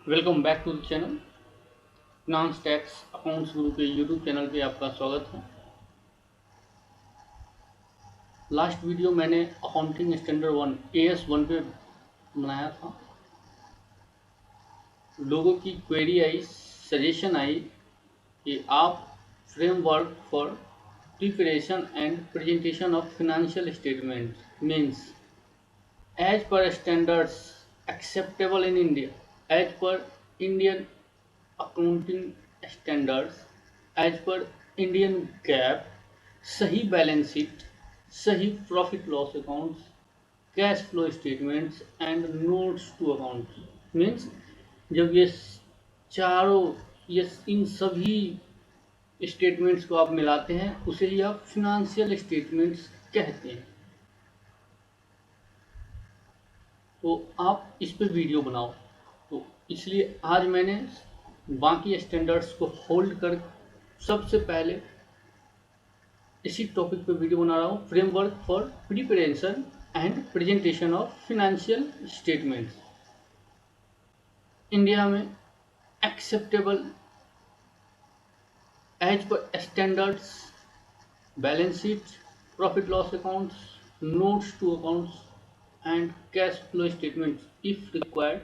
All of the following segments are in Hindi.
Welcome back to the channel finance tax accounts guru के यूट्यूब चैनल पे आपका स्वागत है। लास्ट वीडियो मैंने अकाउंटिंग स्टैंडर्ड 1 AS 1 पे बनाया था। लोगों की क्वेरी आई, सजेशन आई कि आप framework for preparation and presentation of financial statement means as per standards acceptable in India, as per Indian accounting standards, as per Indian GAAP, सही बैलेंस शीट, सही profit loss accounts, cash flow statements and notes to accounts means जब ये चारों ये इन सभी स्टेटमेंट्स को आप मिलाते हैं उसे ही आप फिनेंशियल स्टेटमेंट्स कहते हैं। तो आप इस पे वीडियो बनाओ, तो इसलिए आज मैंने बाकी स्टैंडर्ड्स को होल्ड कर सबसे पहले इसी टॉपिक पे वीडियो बना रहा हूँ, framework for preparation and presentation of financial statements. India में acceptable as per standards balance sheet, profit loss accounts, notes to accounts and cash flow statements if required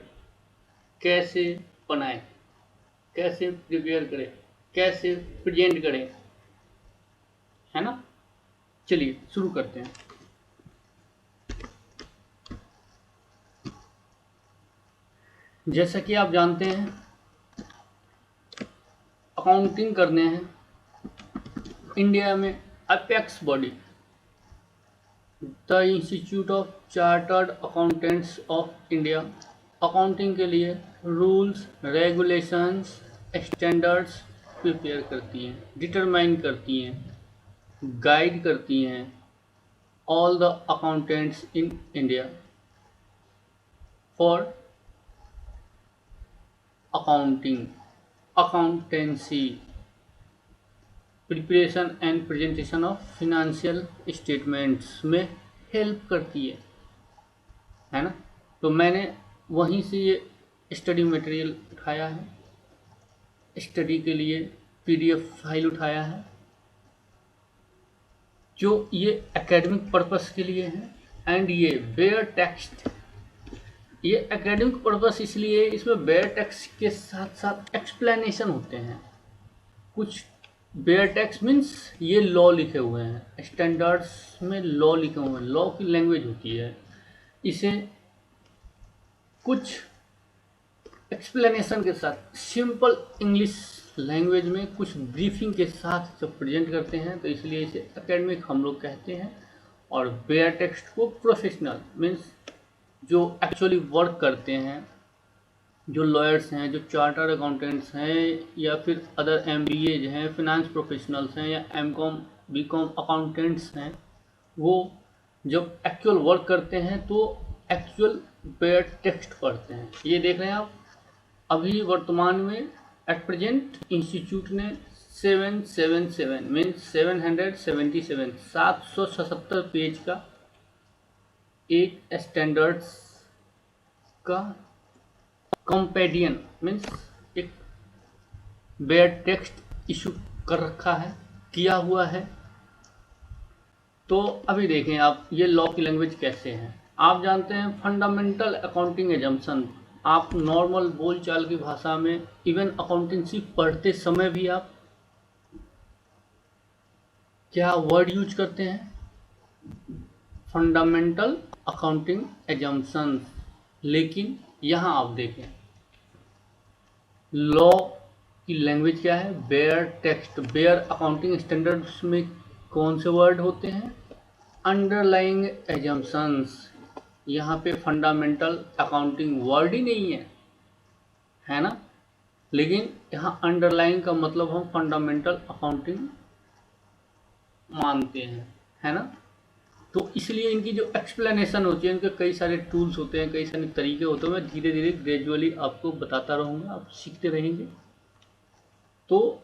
कैसे बनाएं, कैसे प्रिपेयर करें, कैसे प्रेजेंट करें, है ना। चलिए शुरू करते हैं। जैसा कि आप जानते हैं, अकाउंटिंग करने हैं इंडिया में apex body the institute of chartered accountants of India accounting के लिए रूल्स, रेगुलेशंस, स्टैंडर्ड्स प्रिपेयर करती हैं, डिटरमाइन करती हैं, गाइड करती हैं all the accountants in India for accounting, accountancy, preparation and presentation of financial statements में हेल्प करती है ना। तो मैंने वहीं से ये स्टडी मटेरियल उठाया है, स्टडी के लिए PDF फाइल उठाया है जो ये एकेडमिक पर्पस के लिए है। एंड ये बेयर टेक्स्ट, ये एकेडमिक पर्पस इसलिए इसमें बेयर टेक्स्ट के साथ साथ एक्सप्लेनेशन होते हैं। कुछ बेयर टेक्स्ट मीन्स ये लॉ लिखे हुए हैं, स्टैंडर्ड्स में लॉ लिखे हुए हैं, लॉ की लैंग्वेज होती है। इसे कुछ एक्सप्लेनेशन के साथ सिंपल इंग्लिश लैंग्वेज में कुछ ब्रीफिंग के साथ जब प्रेजेंट करते हैं तो इसलिए इसे एकेडमिक हम लोग कहते हैं। और बेयर टेक्स्ट को प्रोफेशनल मीन्स जो एक्चुअली वर्क करते हैं, जो लॉयर्स हैं, जो चार्टर्ड अकाउंटेंट्स हैं, या फिर अदर MBAs हैं, फिनेंस प्रोफेशनल्स हैं, या MCOM BCOM अकाउंटेंट्स हैं, वो जब एक्चुअल वर्क करते हैं तो एक्चुअल बेयर टेक्स्ट पढ़ते हैं। ये देख रहे हैं आप, अभी वर्तमान में एट प्रेजेंट इंस्टीट्यूट ने 777 मीन्स 777 पेज का एक स्टैंडर्ड्स का कंपेडियन मीन्स एक बेयर टेक्स्ट इशू कर रखा है, किया हुआ है। तो अभी देखें आप ये लॉ की लैंग्वेज कैसे है। आप जानते हैं फंडामेंटल अकाउंटिंग एजम्पशन, आप नॉर्मल बोलचाल की भाषा में इवन अकाउंटेंसी पढ़ते समय भी आप क्या वर्ड यूज करते हैं, फंडामेंटल अकाउंटिंग एजम्पशन। लेकिन यहाँ आप देखें लॉ की लैंग्वेज क्या है, bare text. Bare accounting standards में कौन से वर्ड होते हैं, अंडरलाइंग एजम्पशंस। यहाँ पे फंडामेंटल अकाउंटिंग वर्ड ही नहीं है ना। लेकिन यहाँ अंडरलाइंग का मतलब हम फंडामेंटल अकाउंटिंग मानते हैं, है ना। तो इसलिए इनकी जो एक्सप्लेनेशन होती है, इनके कई सारे टूल्स होते हैं, कई सारे तरीके होते हैं। मैं धीरे धीरे ग्रेजुअली आपको बताता रहूँगा, आप सीखते रहेंगे। तो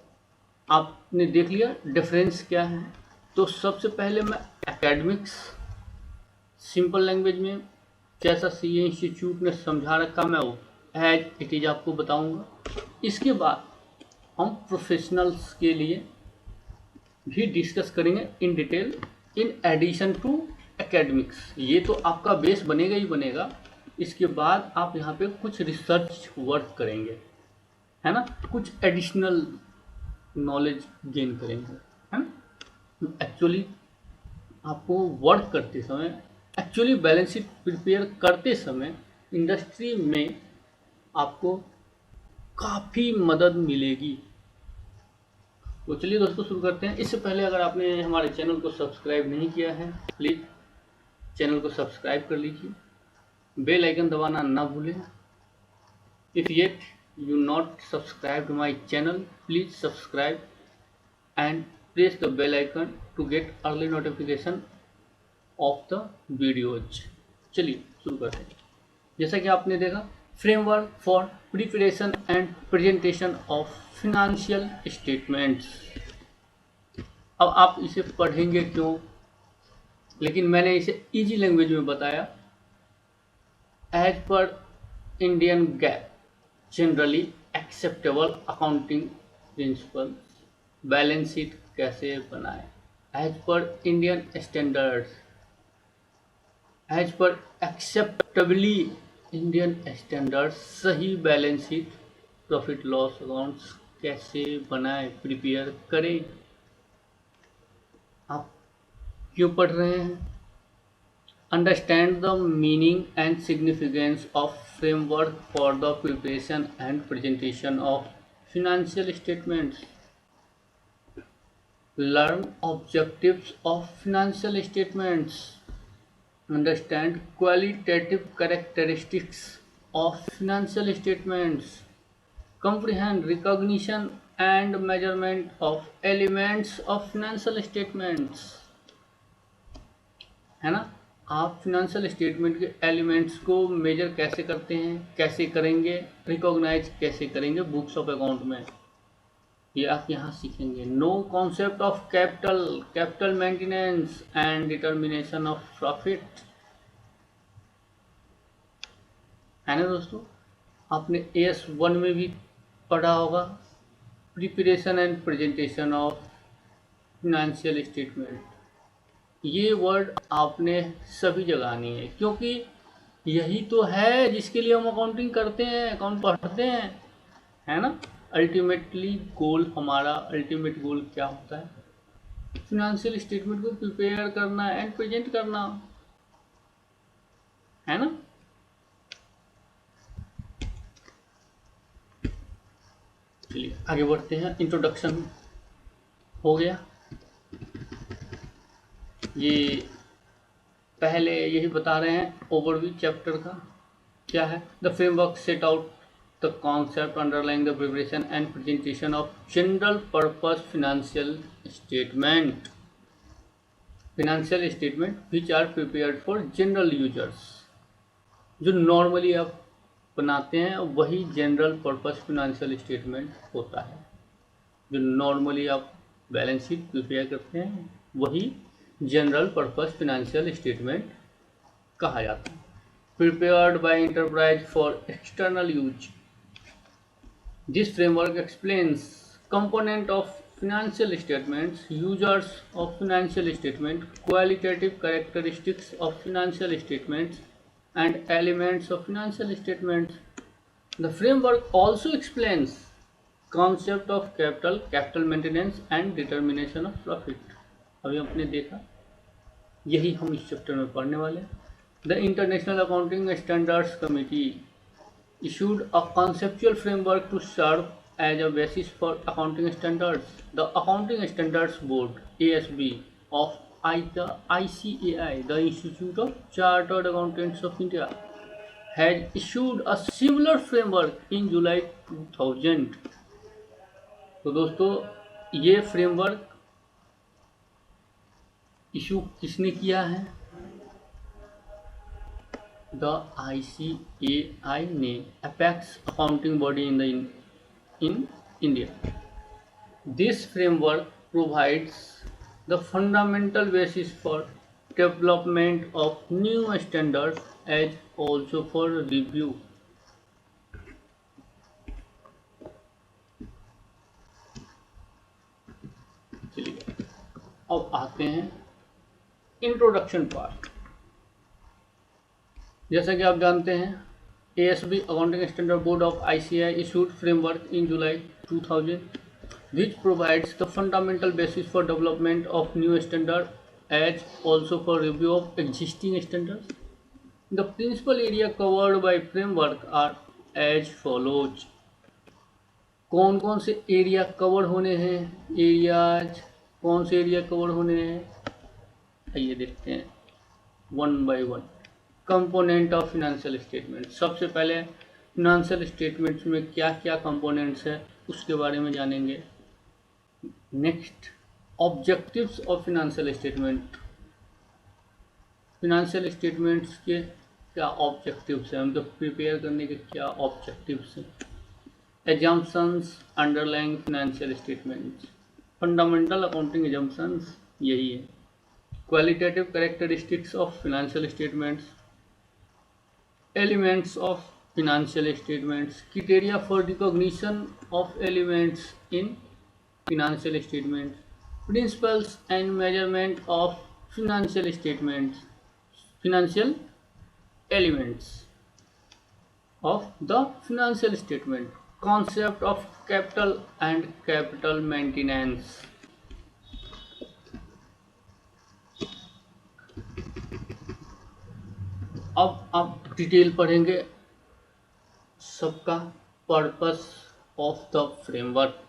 आपने देख लिया डिफरेंस क्या है। तो सबसे पहले मैं एकेडमिक्स सिंपल लैंग्वेज में जैसा CA इंस्टीट्यूट ने समझा रखा मैं वो एज इट इज आपको बताऊंगा। इसके बाद हम प्रोफेशनल्स के लिए भी डिस्कस करेंगे in detail in addition to academics. ये तो आपका बेस बनेगा ही बनेगा, इसके बाद आप यहाँ पे कुछ रिसर्च वर्क करेंगे, है ना, कुछ एडिशनल नॉलेज गेन करेंगे, है ना। एक्चुअली आपको वर्क करते समय, एक्चुअली बैलेंस शीट प्रिपेयर करते समय इंडस्ट्री में आपको काफ़ी मदद मिलेगी। तो चलिए दोस्तों शुरू करते हैं। इससे पहले अगर आपने हमारे चैनल को सब्सक्राइब नहीं किया है, प्लीज़ चैनल को सब्सक्राइब कर लीजिए, बेल आइकन दबाना ना भूलें। If yet you not subscribed my channel, please subscribe and press the bell icon to get early notification of the videos। चलिए शुरू करते हैं। जैसा कि आपने देखा, framework for preparation and presentation of financial statements. अब आप इसे पढ़ेंगे क्यों, लेकिन मैंने इसे इजी लैंग्वेज में बताया। As per Indian GAAP generally acceptable accounting principle, balance sheet कैसे बनाएं as per Indian standards, as per acceptably Indian standards सही balance sheet profit loss accounts कैसे बनाएं, प्रिपेयर करें। आप क्यों पढ़ रहे हैं? Understand the meaning and significance of framework for the preparation and presentation of financial statements. Learn objectives of financial statements. Understand qualitative characteristics of financial statements. Comprehend recognition and measurement of elements of financial statements। है ना, आप फिनेंशियल स्टेटमेंट के एलिमेंट्स को मेजर कैसे करते हैं, कैसे करेंगे, रिकॉग्नाइज कैसे करेंगे बुक्स ऑफ अकाउंट में, ये आप यहाँ सीखेंगे। No concept of capital, capital maintenance and determination of profit. है ना दोस्तों, आपने AS1 में भी पढ़ा होगा, preparation and presentation of financial statement. ये वर्ड आपने सभी जगह आनी है, क्योंकि यही तो है जिसके लिए हम अकाउंटिंग करते हैं, अकाउंट पढ़ते हैं, है ना। अल्टीमेटली गोल, हमारा अल्टीमेट गोल क्या होता है? फिनेंशियल स्टेटमेंट को प्रिपेयर करना एंड प्रेजेंट करना, है ना। चलिए आगे बढ़ते हैं। इंट्रोडक्शन हो गया, ये पहले यही बता रहे हैं ओवरव्यू चैप्टर का क्या है। The framework set out the concept underlying the preparation and presentation of general purpose financial statement. Financial statement which are prepared for general users. जो नॉर्मली आप बनाते हैं वही जनरल पर्पस फिनेंशियल स्टेटमेंट होता है। जो नॉर्मली आप बैलेंस शीट प्रिपेयर करते हैं वही जनरल पर्पस फिनेंशियल स्टेटमेंट कहा जाता है। Prepared by enterprise for external use. This framework explains component of financial statements, users of financial statement, qualitative characteristics of financial statements, and elements of financial statements. The framework also explains concept of capital, capital maintenance, and determination of profit. अभी हमने देखा, यही हम इस चैप्टर में पढ़ने वाले हैं। The International Accounting Standards Committee issued a conceptual framework to serve as a basis for accounting standards. The Accounting Standards Board (ASB) of the ICAI, the Institute of Chartered Accountants of India, has issued a similar framework in July 2000. तो दोस्तों ये फ्रेमवर्क इशू किसने किया है? The ICAI ने, apex accounting body in India. This framework provides the fundamental basis for development of new standards as also for review अब आते हैं इंट्रोडक्शन पार्ट। जैसा कि आप जानते हैं, ASB accounting standard board of ICAI issued framework in July 2000, which provides the fundamental basis for development of new standard as also for review of existing standards. The principal area covered by framework are as follows. कौन कौन से एरिया कवर होने हैं, एरियाज कौन से एरिया कवर होने हैं, आइए देखते हैं one by one. Component of financial statement, सबसे पहले फिनेंशियल स्टेटमेंट्स में क्या क्या कंपोनेंट्स है उसके बारे में जानेंगे। Next, objectives of financial statement, financial statements के क्या ऑब्जेक्टिव्स हैं, उनको प्रिपेयर करने के क्या ऑब्जेक्टिव्स हैं। Assumptions underlying financial statements, fundamental accounting assumptions यही है। Qualitative characteristics of financial statements, elements of financial statements, criteria for recognition of elements in financial statements, principles and measurement of financial statements, financial elements of the financial statement, concept of capital and capital maintenance। अब आप डिटेल पढ़ेंगे सबका। पर्पस ऑफ द फ्रेमवर्क,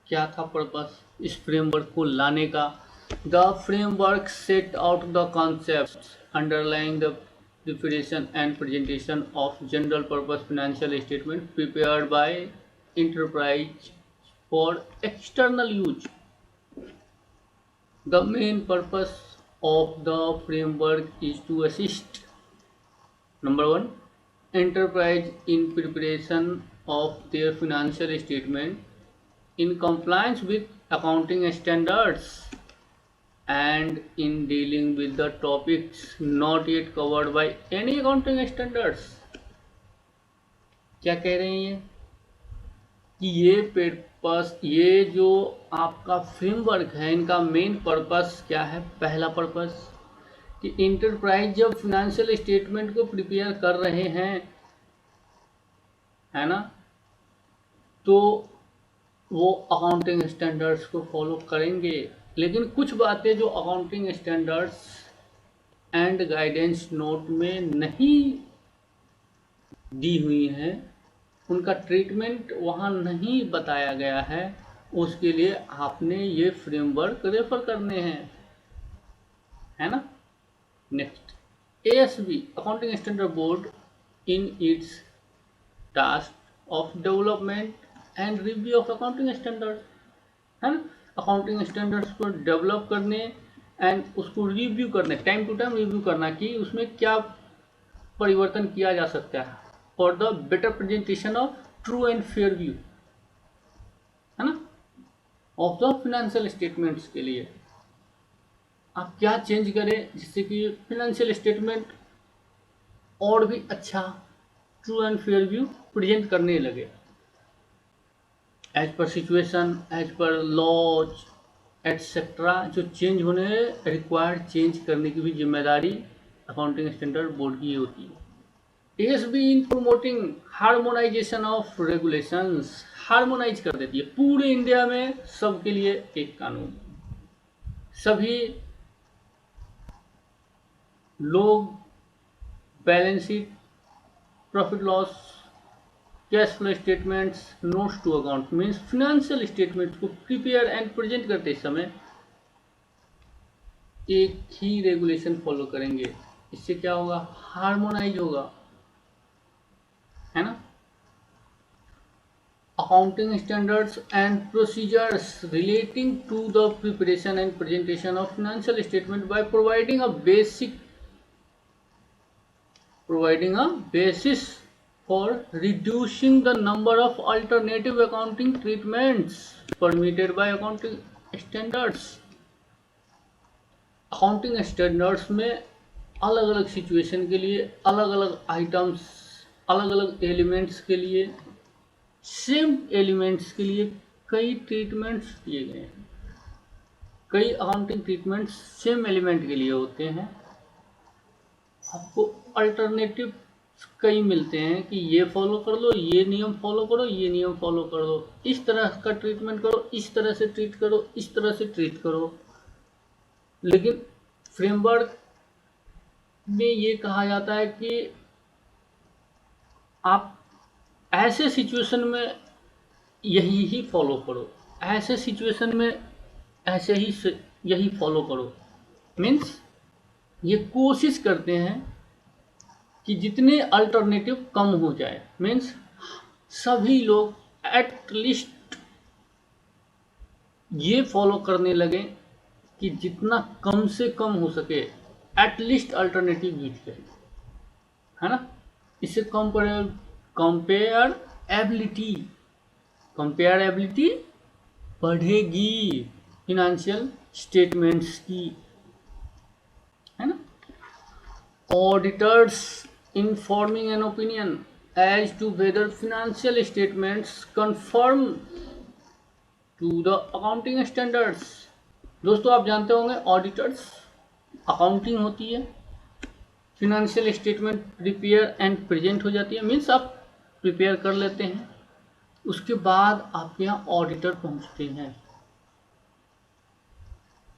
क्या था पर्पस इस फ्रेमवर्क को लाने का। The framework set out the concepts underlying the preparation and presentation of general purpose financial statement prepared by enterprise for external use. The main purpose of the framework is to assist, number one, enterprise in preparation of their financial statement in compliance with accounting standards and in dealing with the topics not yet covered by any accounting standards। क्या कह रहे हैं ये कि ये पर्पस, ये जो आपका फ्रेमवर्क है, इनका मेन पर्पस क्या है। पहला पर्पस कि इंटरप्राइज जब फिनेंशियल स्टेटमेंट को प्रिपेयर कर रहे हैं, है ना, तो वो अकाउंटिंग स्टैंडर्ड्स को फॉलो करेंगे। लेकिन कुछ बातें जो accounting standards and guidance note में नहीं दी हुई हैं, उनका ट्रीटमेंट वहाँ नहीं बताया गया है, उसके लिए आपने ये फ्रेमवर्क रेफर करने हैं, है ना। Next, ASB accounting standard board in its task of development and review of accounting standard, है ना। अकाउंटिंग स्टैंडर्ड्स को डेवलप करने एंड उसको रिव्यू करने, टाइम टू टाइम रिव्यू करना कि उसमें क्या परिवर्तन किया जा सकता है for the better presentation of true and fair view, है ना, ऑफ द फिनेंशियल स्टेटमेंट्स के लिए आप क्या चेंज करें जिससे कि फिनेंशियल स्टेटमेंट और भी अच्छा true and fair view present करने लगे as per situation, as per laws etcetera. जो चेंज होने रिक्वायर्ड चेंज करने की भी जिम्मेदारी अकाउंटिंग स्टैंडर्ड बोर्ड की होती है। ASB in promoting harmonisation of regulations, harmonise कर देती है पूरे इंडिया में सबके लिए एक कानून। सभी लोग balance sheet, profit loss, cash flow statements, notes to account means financial statements को प्रिपेयर एंड प्रेजेंट करते समय एक ही रेगुलेशन फॉलो करेंगे। इससे क्या होगा, हार्मोनाइज होगा, है ना। accounting standards and procedures relating to the preparation and presentation of financial statement by providing a basis for reducing the number of alternative accounting treatments permitted by accounting standards। accounting standards में अलग अलग सिचुएशन के लिए, अलग अलग आइटम्स, अलग अलग एलिमेंट्स के लिए, सेम एलिमेंट्स के लिए कई ट्रीटमेंट्स दिए गए हैं। कई अकाउंटिंग ट्रीटमेंट सेम एलिमेंट के लिए होते हैं। आपको अल्टरनेटिव कई मिलते हैं कि ये फॉलो कर लो, ये नियम फॉलो करो, ये नियम फॉलो कर लो, इस तरह का ट्रीटमेंट करो, इस तरह से ट्रीट करो, इस तरह से ट्रीट करो। लेकिन फ्रेमवर्क में ये कहा जाता है कि आप ऐसे सिचुएशन में यही ही फॉलो करो, ऐसे सिचुएशन में ऐसे ही यही फॉलो करो। मीन्स ये कोशिश करते हैं कि जितने अल्टरनेटिव कम हो जाए। मीन्स सभी लोग एट लीस्ट ये फॉलो करने लगे कि जितना कम से कम हो सके एट लीस्ट अल्टरनेटिव यूज करें, है ना। इससे कंपेयरेबिलिटी बढ़ेगी फिनेंशियल स्टेटमेंट्स की, है ना। Auditors informing an opinion as to whether financial statements conform to the accounting standards. दोस्तों आप जानते होंगे ऑडिटर्स अकाउंटिंग होती है, financial statement prepare and present हो जाती है। मीन्स आप प्रिपेयर कर लेते हैं, उसके बाद आपके यहाँ ऑडिटर पहुंचते हैं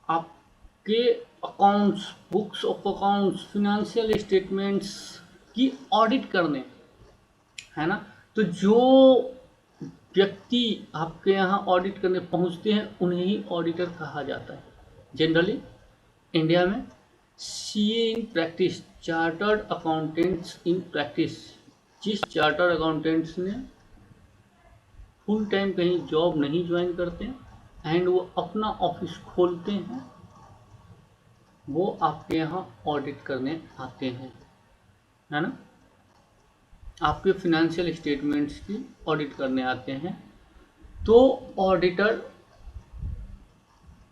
आपके accounts, books of accounts, financial statements की ऑडिट करने, है ना। तो जो व्यक्ति आपके यहाँ ऑडिट करने पहुंचते हैं उन्हें ही ऑडिटर कहा जाता है। जनरली इंडिया में CA in practice, chartered accountants in practice, जिस चार्टर्ड अकाउंटेंट्स ने फुल टाइम कहीं जॉब नहीं ज्वाइन करते एंड वो अपना ऑफिस खोलते हैं, वो आपके यहाँ ऑडिट करने आते हैं, है ना। आपके फिनेंशियल स्टेटमेंट्स की ऑडिट करने आते हैं। तो ऑडिटर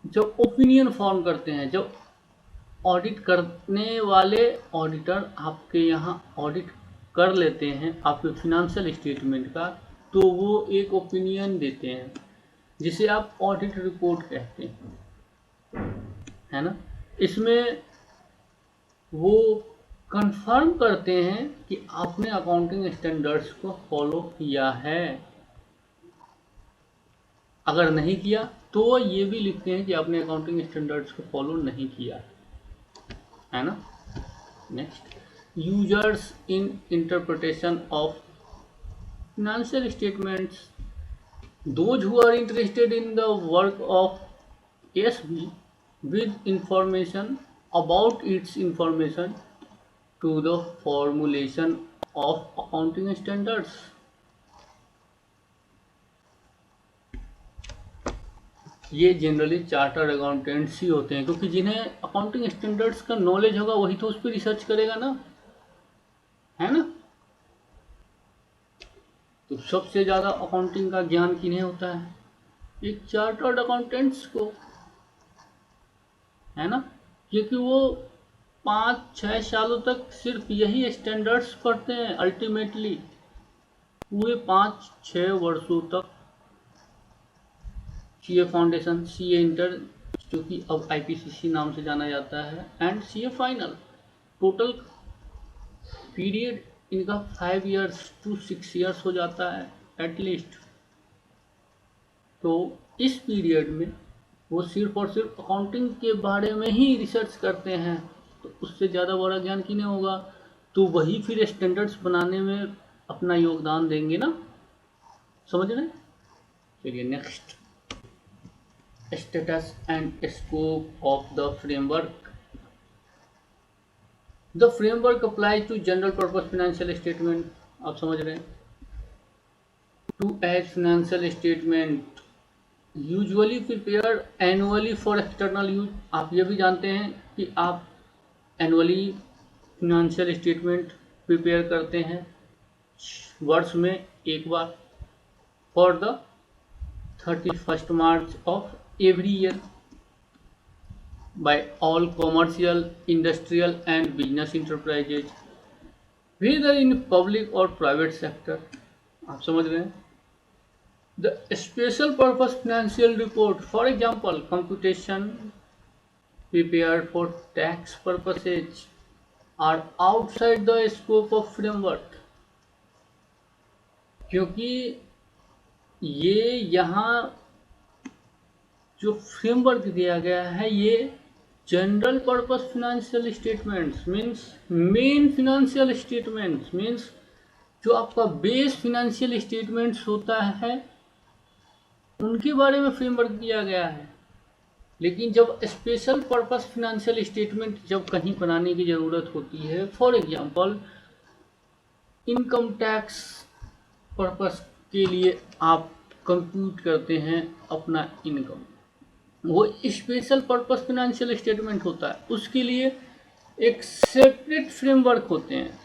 जब ओपिनियन फॉर्म करते हैं, जब ऑडिट करने वाले ऑडिटर आपके यहाँ ऑडिट कर लेते हैं आपके फिनेंशियल स्टेटमेंट का, तो वो एक ओपिनियन देते हैं जिसे आप ऑडिट रिपोर्ट कहते हैं, है ना। इसमें वो कंफर्म करते हैं कि आपने अकाउंटिंग स्टैंडर्ड्स को फॉलो किया है। अगर नहीं किया तो ये भी लिखते हैं कि आपने अकाउंटिंग स्टैंडर्ड्स को फॉलो नहीं किया, है ना। Next, users in interpretation of financial statements. Those who are interested in the work of ASB with information about its information to the formulation of accounting standards. ये जनरली चार्टर्ड अकाउंटेंट्स ही होते हैं, क्योंकि जिन्हें अकाउंटिंग स्टैंडर्ड्स का नॉलेज होगा वही तो उस पर रिसर्च करेगा ना, है ना। तो सबसे ज़्यादा अकाउंटिंग का ज्ञान किन्हें होता है? एक चार्टर्ड अकाउंटेंट्स को, है ना, क्योंकि वो 5-6 सालों तक सिर्फ यही स्टैंडर्ड्स पढ़ते हैं। अल्टीमेटली पूरे 5-6 वर्षों तक सीए फाउंडेशन, सीए इंटर, जो कि अब आईपीसीसी नाम से जाना जाता है, and CA final, total period इनका 5 years to 6 years हो जाता है एटलीस्ट। तो इस पीरियड में वो सिर्फ और सिर्फ अकाउंटिंग के बारे में ही रिसर्च करते हैं, तो उससे ज़्यादा बड़ा ज्ञान किन्हें होगा? तो वही फिर स्टैंडर्ड्स बनाने में अपना योगदान देंगे ना, समझ रहे हैं। चलिए next, status and scope of the framework. The framework applies to general purpose financial statement, आप समझ रहे हैं। Two as financial statement usually prepared annually for external use. आप ये भी जानते हैं कि आप एनुअली फाइनेंशियल स्टेटमेंट प्रिपेयर करते हैं वर्ष में एक बार, for the 31st March of every year by all commercial, industrial and business enterprises, whether in public or private sector। आप समझ रहे हैं। The special purpose financial report, for example, computation prepared for tax purposes are outside the scope of framework, क्योंकि ये यहाँ जो फ्रेमवर्क दिया गया है ये general purpose financial statements means main financial statements means जो आपका बेस फिनेंशियल स्टेटमेंट्स होता है उनके बारे में फ्रेमवर्क दिया गया है। लेकिन जब स्पेशल पर्पस फिनेंशियल स्टेटमेंट जब कहीं बनाने की ज़रूरत होती है, for example income tax purpose के लिए आप कंप्यूट करते हैं अपना इनकम, वो स्पेशल पर्पस फिनेंशियल स्टेटमेंट होता है, उसके लिए एक सेपरेट फ्रेमवर्क होते हैं,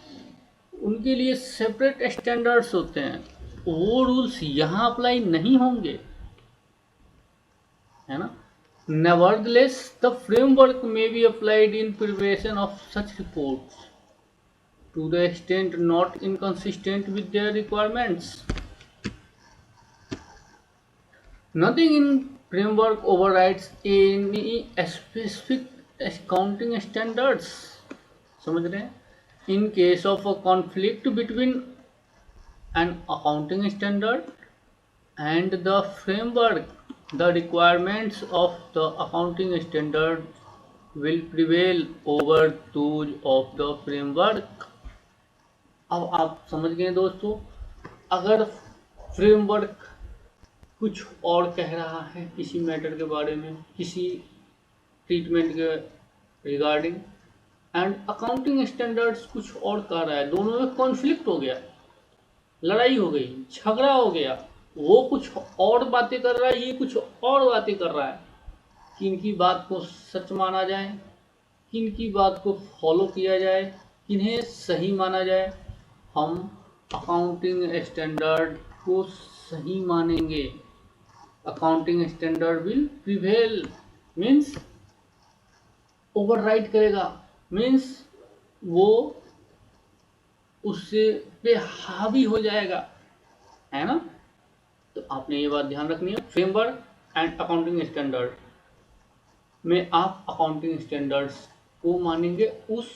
उनके लिए सेपरेट स्टैंडर्ड्स होते हैं, वो रूल्स यहाँ अप्लाई नहीं होंगे, है ना। Nevertheless the framework may be applied in preparation of such reports to the extent not inconsistent with their requirements. Nothing in framework overrides any specific accounting standards. समझ रहे हैं? In case of a conflict between an accounting standard and the framework, the requirements of the accounting standard will prevail over those of the framework. अब आप समझ गए दोस्तों, अगर फ्रेमवर्क कुछ और कह रहा है किसी मैटर के बारे में, किसी ट्रीटमेंट के रिगार्डिंग, एंड अकाउंटिंग स्टैंडर्ड्स कुछ और कह रहा है, दोनों में कॉन्फ्लिक्ट हो गया, लड़ाई हो गई, झगड़ा हो गया, वो कुछ और बातें कर रहा है, ये कुछ और बातें कर रहा है, किनकी बात को सच माना जाए, किनकी बात को फॉलो किया जाए, किन्हें सही माना जाए। हम अकाउंटिंग स्टैंडर्ड को सही मानेंगे, accounting standard will prevail means override करेगा, मीन्स वो उससे पे हावी हो जाएगा, है ना। तो आपने ये बात ध्यान रखनी है, फ्रेमवर्क एंड अकाउंटिंग स्टैंडर्ड में आप अकाउंटिंग स्टैंडर्ड्स को मानेंगे उस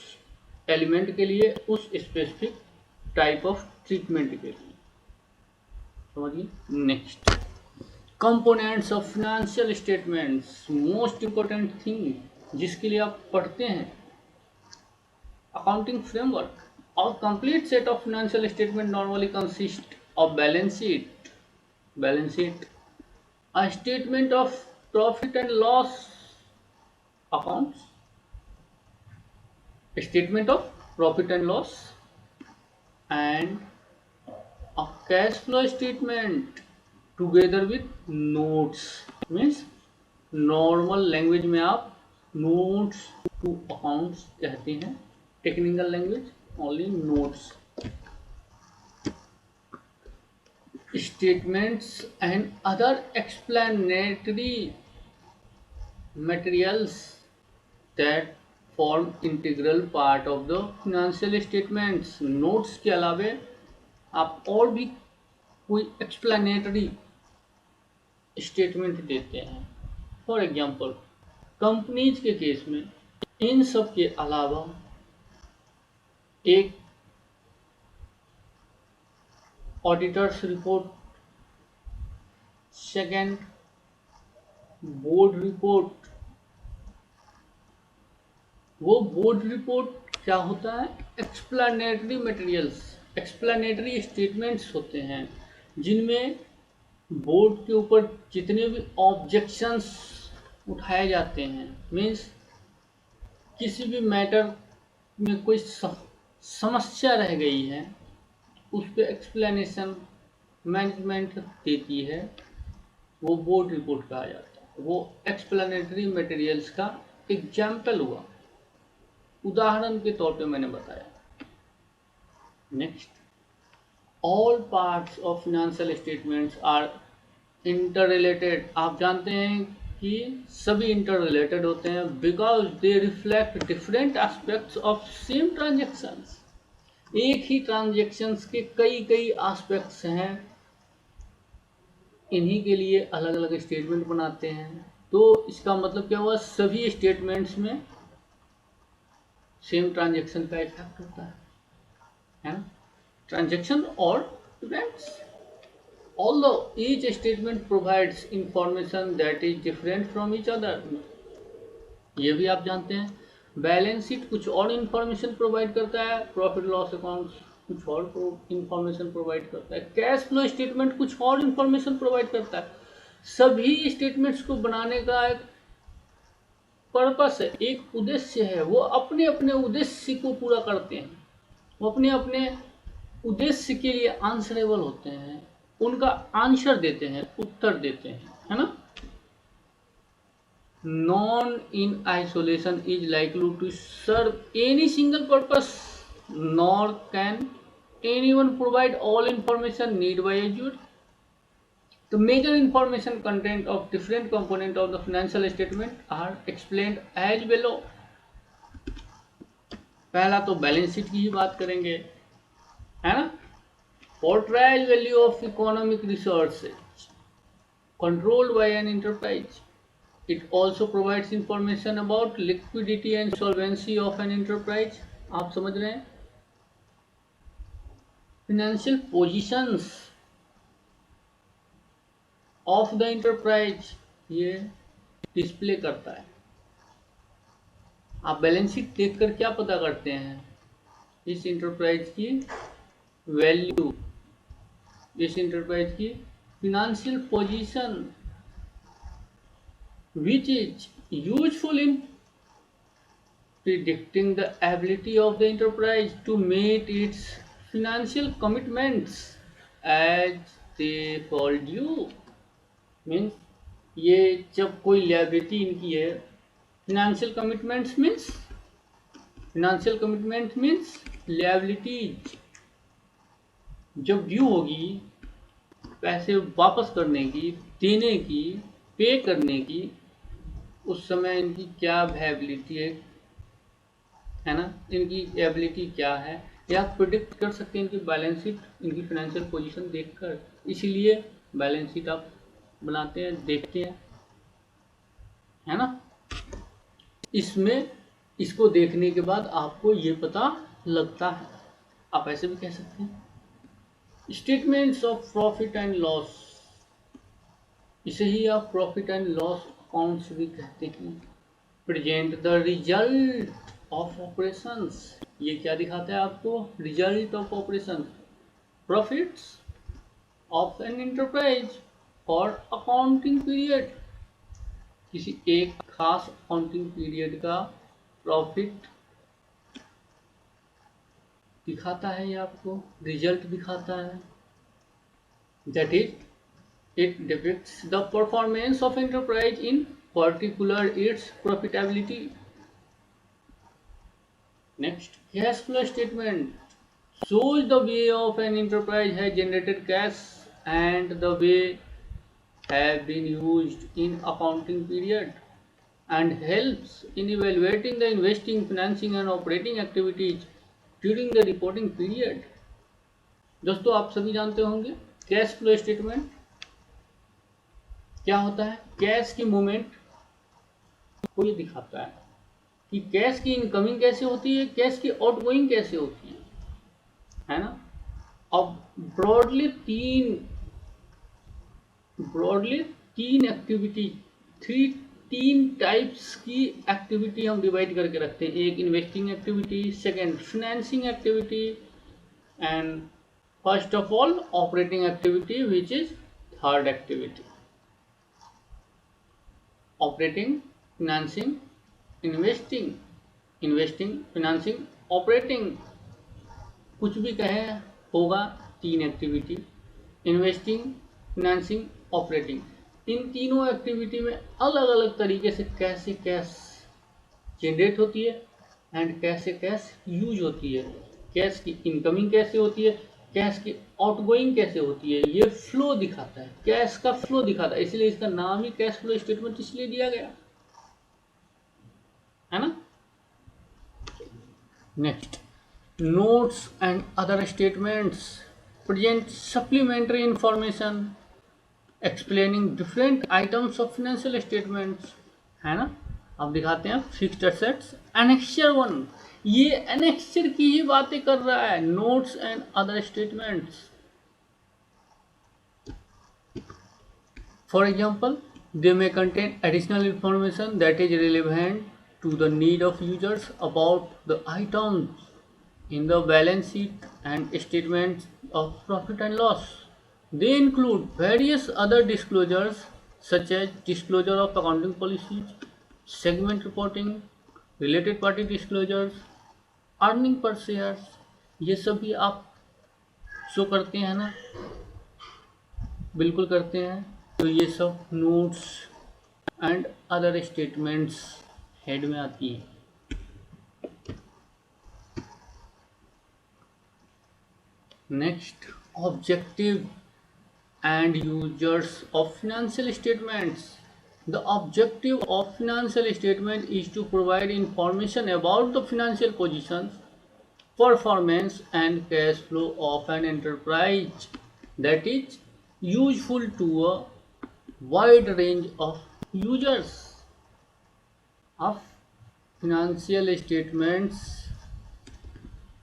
एलिमेंट के लिए, उस स्पेसिफिक टाइप ऑफ ट्रीटमेंट के लिए, समझिए। Next, components of financial statements, most important thing जिसके लिए आप पढ़ते हैं अकाउंटिंग फ्रेमवर्क। और complete set of financial statement normally consist of balance sheet, a statement of profit and loss accounts, a statement of profit and loss, and a cash flow statement together with notes, means normal language में आप नोट्स टू अकाउंट्स कहते हैं, technical language only notes. Statements and other explanatory materials that form integral part of the financial statements। Notes के अलावे आप और भी कोई explanatory स्टेटमेंट देते हैं, फॉर एग्जांपल कंपनीज के केस में इन सब के अलावा एक auditors report, second board report. वो बोर्ड रिपोर्ट क्या होता है, एक्सप्लेनेटरी मटेरियल्स, एक्सप्लेनेटरी स्टेटमेंट्स होते हैं जिनमें बोर्ड के ऊपर जितने भी ऑब्जेक्शंस उठाए जाते हैं, मीन्स किसी भी मैटर में कोई समस्या रह गई है उस पर एक्सप्लेनेशन मैनेजमेंट देती है, वो बोर्ड रिपोर्ट कहा जाता है। वो एक्सप्लेनेटरी मटेरियल्स का एग्जाम्पल हुआ, उदाहरण के तौर पे मैंने बताया। Next, all parts of financial statements are interrelated. आप जानते हैं कि सभी इंटररिलेटेड होते हैं because they reflect different aspects of same transactions. एक ही ट्रांजेक्शन्स के कई कई एस्पेक्ट्स हैं, इन्हीं के लिए अलग अलग स्टेटमेंट बनाते हैं। तो इसका मतलब क्या हुआ, सभी स्टेटमेंट्स में सेम ट्रांजेक्शन का इफेक्ट होता है ना, ट्रांजेक्शन और events. Although each statement provides information that is different from each other, ये भी आप जानते हैं। बैलेंस शीट कुछ और इंफॉर्मेशन प्रोवाइड करता है, प्रॉफिट लॉस अकाउंट कुछ और इंफॉर्मेशन प्रोवाइड करता है, कैश फ्लो स्टेटमेंट कुछ और इंफॉर्मेशन प्रोवाइड करता है। सभी स्टेटमेंट्स को बनाने का एक पर्पस है, एक उद्देश्य है। वो अपने अपने उद्देश्य को पूरा करते हैं, वो अपने अपने उद्देश्य के लिए आंसरेबल होते हैं, उनका आंसर देते हैं, उत्तर देते हैं, है ना। None in isolation is likely to serve any single purpose, nor can anyone provide all information need by Azure. The major information content of different component of the financial statement are explained as below. पहला तो बैलेंस शीट की ही बात करेंगे, है ना। Portrayal value of economic resources controlled by an enterprise. It also provides information about liquidity and solvency of an enterprise. आप समझ रहे हैं। Financial positions of the enterprise ये डिस्प्ले करता है। आप बैलेंस शीट देखकर क्या पता करते हैं, इस इंटरप्राइज की वैल्यू, इस इंटरप्राइज की financial position, which is useful in predicting the ability of the enterprise to meet its financial commitments as they fall due. Means ये जब कोई liability इनकी है, financial commitments means, financial commitment means liabilities जब ड्यू होगी, पैसे वापस करने की, देने की, पे करने की, उस समय इनकी क्या वैलिडिटी है ना, इनकी एबिलिटी क्या है, या प्रिडिक्ट कर सकते हैं इनकी बैलेंस शीट, इनकी फाइनेंशियल पोजीशन देखकर। इसीलिए बैलेंस शीट आप बनाते हैं, देखते हैं, है ना। इसमें इसको देखने के बाद आपको ये पता लगता है, आप ऐसे भी कह सकते हैं। Statements of profit and loss, इसे ही आप प्रॉफिट एंड लॉस अकाउंट्स भी कहते हैं। Present the result of operations, ये क्या दिखाता है आपको, result of operation, profits of an enterprise for accounting period, किसी एक खास अकाउंटिंग पीरियड का प्रॉफिट दिखाता है, ये आपको रिजल्ट दिखाता है। That is it depicts the performance of enterprise in particular its profitability. Next, cash flow statement shows the way of an enterprise has generated cash and the way have been used in accounting period, and helps in evaluating the investing, financing and operating activities during the reporting period. दोस्तों आप सभी जानते होंगे कैश फ्लो स्टेटमेंट क्या होता है। कैश की मूवमेंट को ये दिखाता है कि कैश की इनकमिंग कैसे होती है, कैश की आउटगोइंग कैसे होती है ना। अब ब्रॉडली तीन एक्टिविटी, तीन टाइप्स की एक्टिविटी हम डिवाइड करके रखते हैं। एक investing activity, second financing activity, and first of all operating activity which is third activity. Operating, financing, investing, investing, financing, operating, कुछ भी कहें होगा, तीन एक्टिविटी, इन्वेस्टिंग, फिनेंसिंग, ऑपरेटिंग। इन तीनों एक्टिविटी में अलग अलग तरीके से कैसे कैश जनरेट होती है एंड कैसे कैश यूज होती है, कैश की इनकमिंग कैसे होती है, कैश की आउटगोइंग कैसे होती है, ये फ्लो दिखाता है, कैश का फ्लो दिखाता है। इसलिए इसका नाम ही कैश फ्लो स्टेटमेंट इसलिए दिया गया, है ना। Next, notes and other statements present supplementary information explaining different items of financial statements, है ना। अब दिखाते हैं फिक्स्ड एसेट्स एनेक्चर 1। ये एनेक्चर की ही बातें कर रहा है, notes and other statements. For example, they may contain additional information that is relevant to the need of users about the items in the balance sheet and statements of profit and loss. They include various other disclosures such as disclosure of accounting policies, segment reporting, related party disclosures, earning per shares। ये सभी आप शो करते हैं ना, बिल्कुल करते हैं। तो ये सब notes and other statements head में आती है। Next, objective and users of financial statements. The objective of financial statement is to provide information about the financial positions, performance and cash flow of an enterprise that is useful to a wide range of users. अब financial statements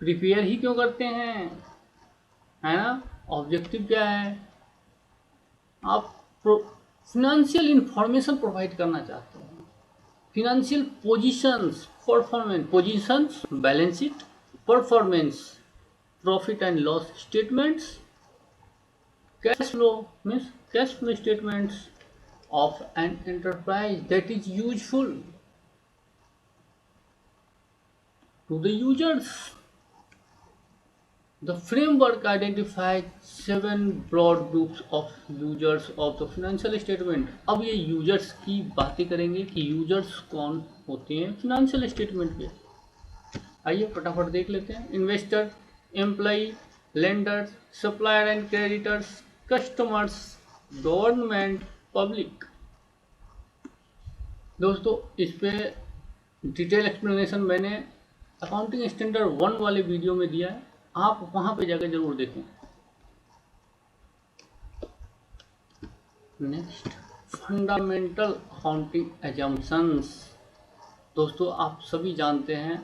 प्रिपेयर ही क्यों करते हैं, है ना। ऑब्जेक्टिव क्या है, आप फिनेंशियल इंफॉर्मेशन प्रोवाइड करना चाहते हैं। Financial positions, performance, positions balance sheet, performance profit and loss statements, cash flow means cash flow statements of an enterprise that is useful to the users. The framework identifies 7 broad groups of users of the financial statement। अब ये यूजर्स की बातें करेंगे कि यूजर्स कौन होते हैं फिनेंशियल स्टेटमेंट के। आइए फटाफट देख लेते हैं। Investor, employee, lenders, supplier and creditors, customers, government, public. दोस्तों इस पे डिटेल एक्सप्लेनेशन मैंने अकाउंटिंग स्टैंडर्ड 1 वाले वीडियो में दिया है, आप वहां पे जाकर जरूर देखें। Next, fundamental accounting assumptions. दोस्तों आप सभी जानते हैं,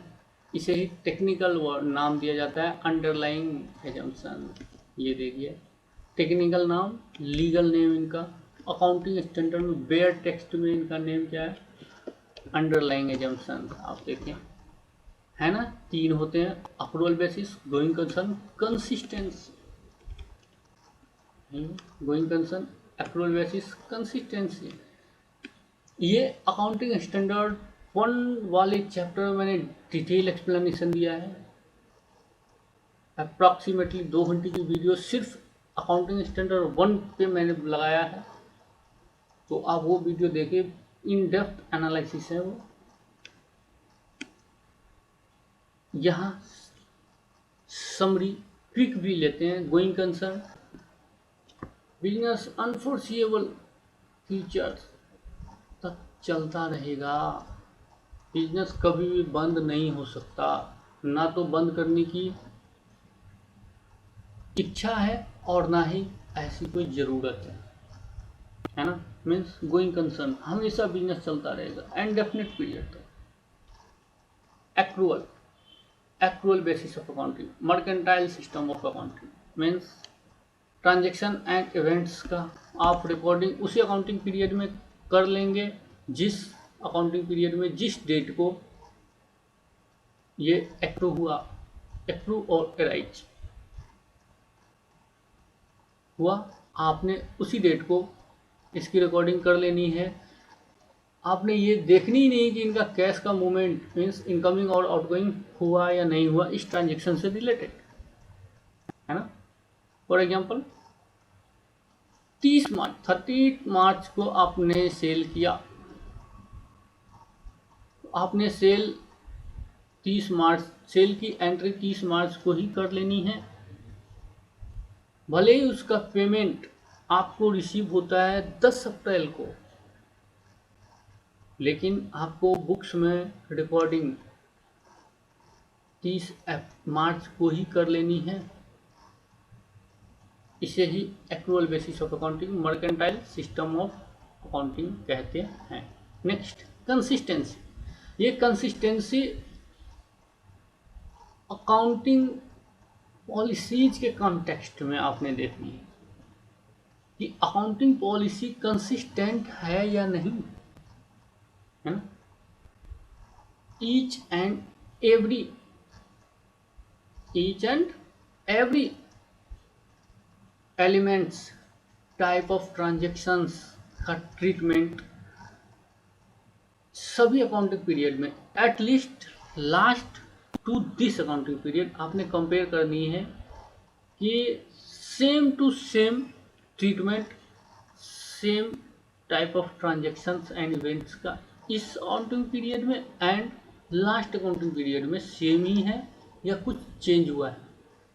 इसे ही टेक्निकल नाम दिया जाता है अंडरलाइंग एजम्पशन। ये देखिए टेक्निकल नाम, लीगल नेम इनका, अकाउंटिंग स्टैंडर्ड में बेयर टेक्स्ट में इनका नेम क्या है, अंडरलाइंग एजम्पशन। आप देखें, है ना, 3 होते हैं, approval basis, going concern, consistency. Going concern, approval basis, consistency. ये अकाउंटिंग स्टैंडर्ड 1 वाले चैप्टर में मैंने डिटेल एक्सप्लेनेशन दिया है। अप्रॉक्सीमेटली 2 घंटे की वीडियो सिर्फ अकाउंटिंग स्टैंडर्ड 1 पे मैंने लगाया है, तो आप वो वीडियो देखिए, इन डेप्थ एनालिसिस है वो। यहाँ समरी क्विक भी लेते हैं। गोइंग कंसर्न, बिजनेस अनफोर्सिएबल फीचर्स तक चलता रहेगा। बिजनेस कभी भी बंद नहीं हो सकता, ना तो बंद करने की इच्छा है और ना ही ऐसी कोई ज़रूरत है ना। मीन्स गोइंग कंसर्न, हमेशा बिजनेस चलता रहेगा इनडेफिनिट पीरियड तक। Accrual, accrual basis of accounting, mercantile system of accounting means transaction and events का आप रिकॉर्डिंग उसी अकाउंटिंग पीरियड में कर लेंगे जिस अकाउंटिंग पीरियड में जिस डेट को ये एक्रू हुआ, एक्रू और एराइज हुआ, आपने उसी डेट को इसकी रिकॉर्डिंग कर लेनी है। आपने ये देखनी ही नहीं कि इनका कैश का मूवमेंट मीन्स इनकमिंग और आउटगोइंग हुआ या नहीं हुआ इस ट्रांजेक्शन से रिलेटेड, है ना। फॉर एग्जांपल 30 मार्च को आपने सेल किया, आपने सेल 30 मार्च, सेल की एंट्री 30 मार्च को ही कर लेनी है। भले ही उसका पेमेंट आपको रिसीव होता है 10 अप्रैल को, लेकिन आपको बुक्स में रिकॉर्डिंग 30 मार्च को ही कर लेनी है। इसे ही accrual basis of accounting, mercantile system of accounting कहते हैं। Next, consistency. ये कंसिस्टेंसी अकाउंटिंग पॉलिसीज के कॉन्टेक्स्ट में आपने देखनी है कि अकाउंटिंग पॉलिसी कंसिस्टेंट है या नहीं, है ना। Every each and every elements, type of transactions का ट्रीटमेंट सभी अकाउंटिंग पीरियड में at least last two this accounting period आपने कंपेयर करनी है कि same to same treatment, same type of transactions and events का इस अकाउंटिंग पीरियड में एंड लास्ट अकाउंटिंग पीरियड में सेम ही है या कुछ चेंज हुआ है।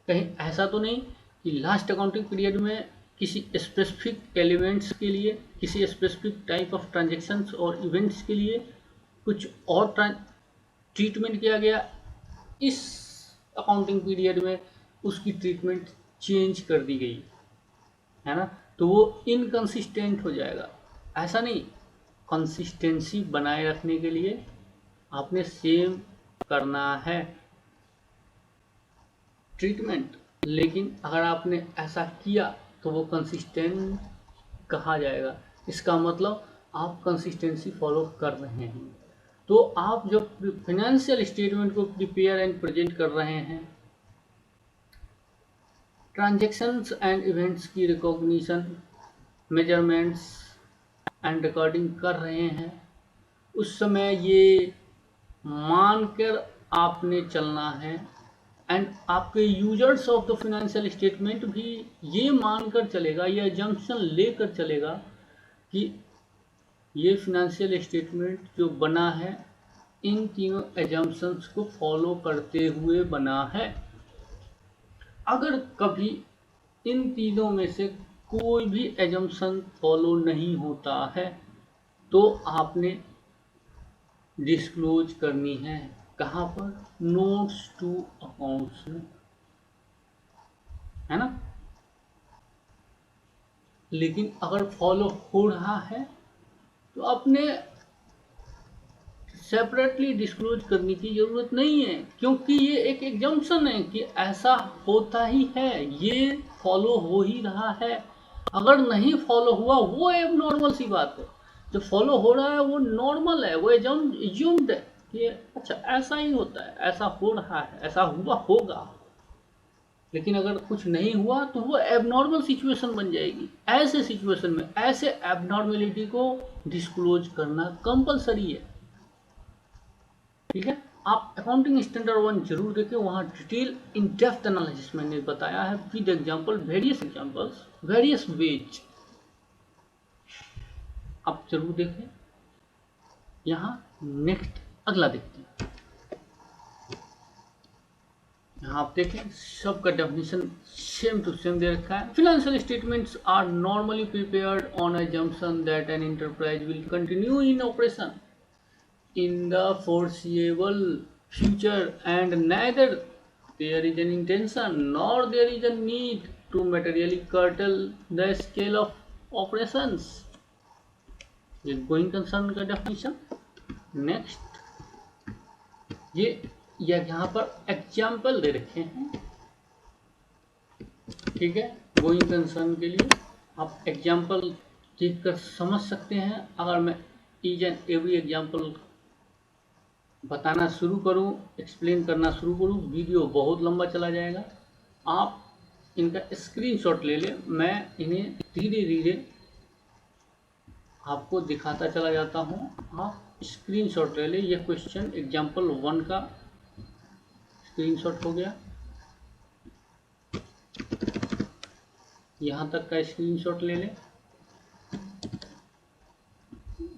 कहीं ऐसा तो नहीं कि लास्ट अकाउंटिंग पीरियड में किसी स्पेसिफिक एलिमेंट्स के लिए, किसी स्पेसिफिक टाइप ऑफ ट्रांजेक्शन्स और इवेंट्स के लिए कुछ और ट्रीटमेंट किया गया, इस अकाउंटिंग पीरियड में उसकी ट्रीटमेंट चेंज कर दी गई, है ना, तो वो इनकंसिस्टेंट हो जाएगा। ऐसा नहीं, कंसिस्टेंसी बनाए रखने के लिए आपने सेम करना है ट्रीटमेंट, लेकिन अगर आपने ऐसा किया तो वो कंसिस्टेंट कहा जाएगा। इसका मतलब आप कंसिस्टेंसी फॉलो कर रहे हैं। तो आप जब फाइनेंशियल स्टेटमेंट को प्रिपेयर एंड प्रेजेंट कर रहे हैं, ट्रांजैक्शंस एंड इवेंट्स की रिकॉग्निशन, मेजरमेंट्स एंड रिकॉर्डिंग कर रहे हैं, उस समय ये मानकर आपने चलना है एंड आपके users of the financial statement भी ये मानकर चलेगा, ये एजम्पशन लेकर चलेगा कि ये फाइनेंशियल स्टेटमेंट जो बना है इन तीनों एजम्पशंस को फॉलो करते हुए बना है। अगर कभी इन तीनों में से कोई भी एजम्पशन फॉलो नहीं होता है तो आपने डिस्क्लोज करनी है। कहाँ पर? नोट्स टू अकाउंट्स में, है ना। लेकिन अगर फॉलो हो रहा है तो अपने सेपरेटली डिस्क्लोज करने की जरूरत नहीं है, क्योंकि ये एक एग्जम्पशन है कि ऐसा होता ही है, ये फॉलो हो ही रहा है। अगर नहीं फॉलो हुआ वो एक नॉर्मल सी बात है, जो फॉलो हो रहा है वो नॉर्मल है, वो एज्यूम्ड है कि अच्छा ऐसा ही होता है, ऐसा हो रहा है, ऐसा हुआ होगा। लेकिन अगर कुछ नहीं हुआ तो वो एबनॉर्मल सिचुएशन बन जाएगी। ऐसे सिचुएशन में ऐसे एबनॉर्मेलिटी को डिस्क्लोज करना कंपलसरी है, ठीक है। आप अकाउंटिंग स्टैंडर्ड 1 जरूर देखें, वहाँ डिटेल इन डेप्थ एनालिसिस मैंने बताया है with example, various examples, various ways, आप जरूर देखें। यहाँ नेक्स्ट अगला देखते हैं। यहाँ आप देखें सबका डेफिनेशन सेम टू सेम दे रखा है। Financial statements are normally prepared on assumption that an enterprise will continue in operation in the foreseeable future and neither there is an intention nor there is a need to materially curtail the scale of operations। ये गोइंग कंसर्न का डेफिनेशन। नेक्स्ट, ये यहाँ पर एग्जाम्पल दे रखे हैं, ठीक है। गोइंग कंसर्न के लिए आप एग्जाम्पल देखकर समझ सकते हैं। अगर मैं ईच एंड एवरी एग्जाम्पल बताना शुरू करूं, एक्सप्लेन करना शुरू करूं, वीडियो बहुत लंबा चला जाएगा। आप इनका स्क्रीनशॉट ले लें, मैं इन्हें धीरे धीरे आपको दिखाता चला जाता हूं। आप स्क्रीनशॉट ले लें। ये क्वेश्चन एग्जाम्पल 1 का स्क्रीनशॉट हो गया, यहाँ तक का स्क्रीनशॉट ले लें।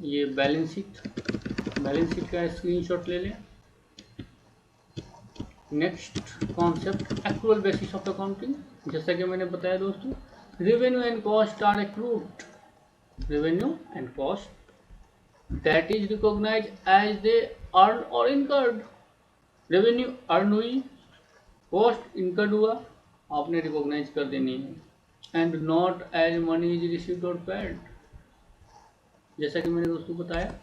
ये बैलेंस शीट का स्क्रीनशॉट ले लें। Next concept, accrual basis of accounting. जैसा कि मैंने बताया दोस्तों, revenue and cost are accrued, revenue and cost that is recognise as they earn or incurred. Revenue earn हुई, कॉस्ट इनकर्ड हुआ, आपने रिकॉग्नाइज कर देनी है। And not as money is received or paid. जैसा कि मैंने दोस्तों बताया,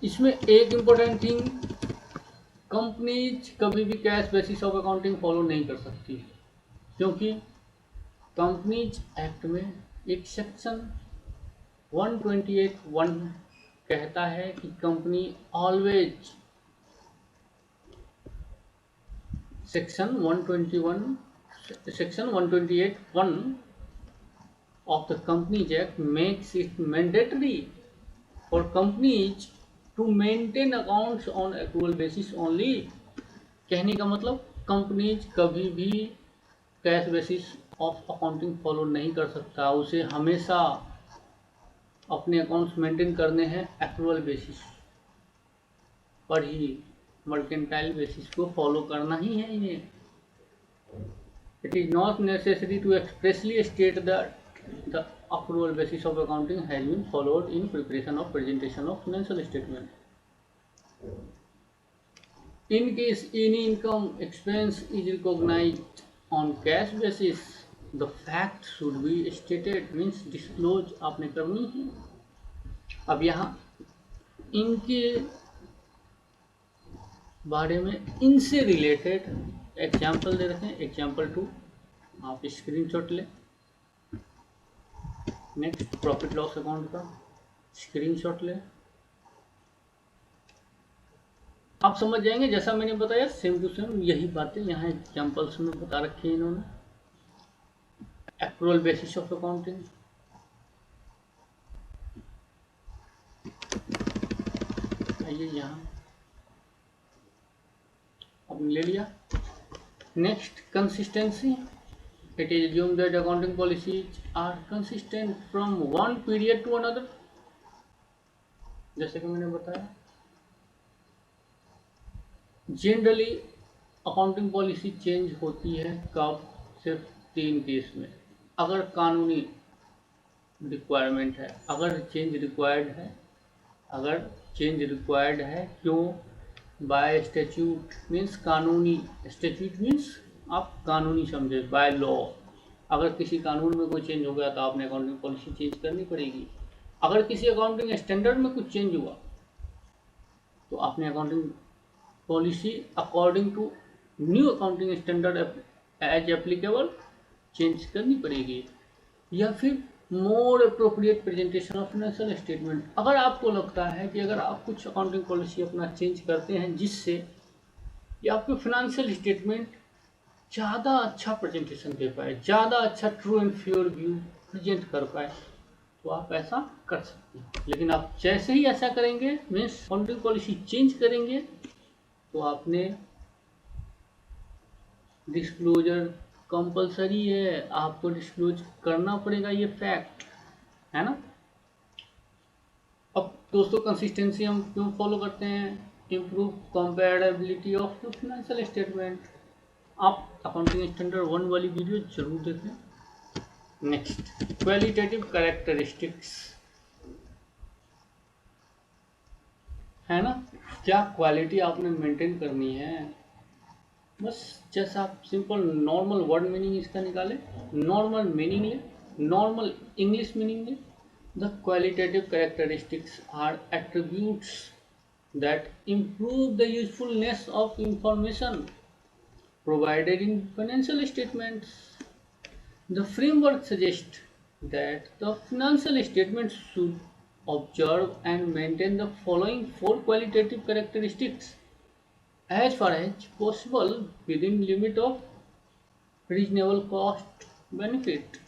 इसमें एक इम्पोर्टेंट थिंग, कंपनीज कभी भी cash basis of accounting follow नहीं कर सकती, क्योंकि कंपनीज एक्ट में एक सेक्शन 128(1) कहता है कि company always, section 128(1) of the Companies Act makes it mandatory for companies to maintain accounts on accrual basis only। कहने का मतलब, कंपनीज कभी भी cash basis of accounting follow नहीं कर सकता, उसे हमेशा अपने अकाउंट्स मेंटेन करने हैं एक्रूअल बेसिस पर ही, मर्केंटाइल बेसिस को फॉलो करना ही है इन्हें। It is not necessary to expressly state that the accrual basis of accounting has been followed in preparation of presentation of financial statement. In case any income expense is recognized on cash basis, the fact should be stated, means disclose आपने करनी है। अब यहाँ इनके बारे में, इनसे रिलेटेड एग्जाम्पल दे रखे हैं। एग्जाम्पल 2 आप स्क्रीनशॉट लें। नेक्स्ट प्रॉफिट लॉस अकाउंट का स्क्रीनशॉट लें, आप समझ जाएंगे। जैसा मैंने बताया सेम टू सेम यही बातें यहाँ एग्जाम्पल्स में बता रखी है इन्होंने। एक्रूअल बेसिस ऑफ अकाउंटिंग, आइए यहाँ आपने ले लिया। Next consistency, it is assumed that accounting policies are consistent from one period to another। जैसे कि मैंने बताया, जनरली अकाउंटिंग पॉलिसी चेंज होती है कब? सिर्फ 3 केस में, अगर कानूनी रिक्वायरमेंट है, अगर चेंज रिक्वायर्ड है, अगर चेंज रिक्वायर्ड है। क्यों? बाय स्टैट्यूट, मीन्स कानूनी, स्टैट्यूट मीन्स आप कानूनी समझे, बाय लॉ। अगर किसी कानून में कोई चेंज हो गया तो आपने अकाउंटिंग पॉलिसी चेंज करनी पड़ेगी। अगर किसी अकाउंटिंग स्टैंडर्ड में कुछ चेंज हुआ तो आपने accounting policy according to new accounting standard as applicable change करनी पड़ेगी। या फिर more appropriate presentation of financial statement, अगर आपको लगता है कि अगर आप कुछ अकाउंटिंग पॉलिसी अपना चेंज करते हैं जिससे कि आपके फाइनेंशियल स्टेटमेंट ज़्यादा अच्छा प्रेजेंटेशन दे पाए, ज़्यादा अच्छा ट्रू एंड फ्योर व्यू प्रेजेंट कर पाए, तो आप ऐसा कर सकते हैं। लेकिन आप जैसे ही ऐसा करेंगे, मीन्स अकाउंटिंग पॉलिसी चेंज करेंगे, तो आपने डिस्क्लोजर कंपलसरी है, आपको डिस्क्लोज करना पड़ेगा, ये फैक्ट है ना। अब दोस्तों कंसिस्टेंसी हम क्यों फॉलो करते हैं? Improve comparability of the financial statement. आप अकाउंटिंग स्टैंडर्ड 1 वाली वीडियो जरूर देखें। नेक्स्ट, क्वालिटेटिव कैरेक्टरिस्टिक्स, है ना। क्या क्वालिटी आपने मेंटेन करनी है? बस जैसा आप सिंपल नॉर्मल वर्ड मीनिंग इसका निकाले, नॉर्मल मीनिंग ले, नॉर्मल इंग्लिश मीनिंग ले। The qualitative characteristics are attributes that improve the usefulness of information provided in financial statements। The framework suggests that the financial statements should observe and maintain the following 4 qualitative characteristics as far as possible within limit of reasonable cost benefit।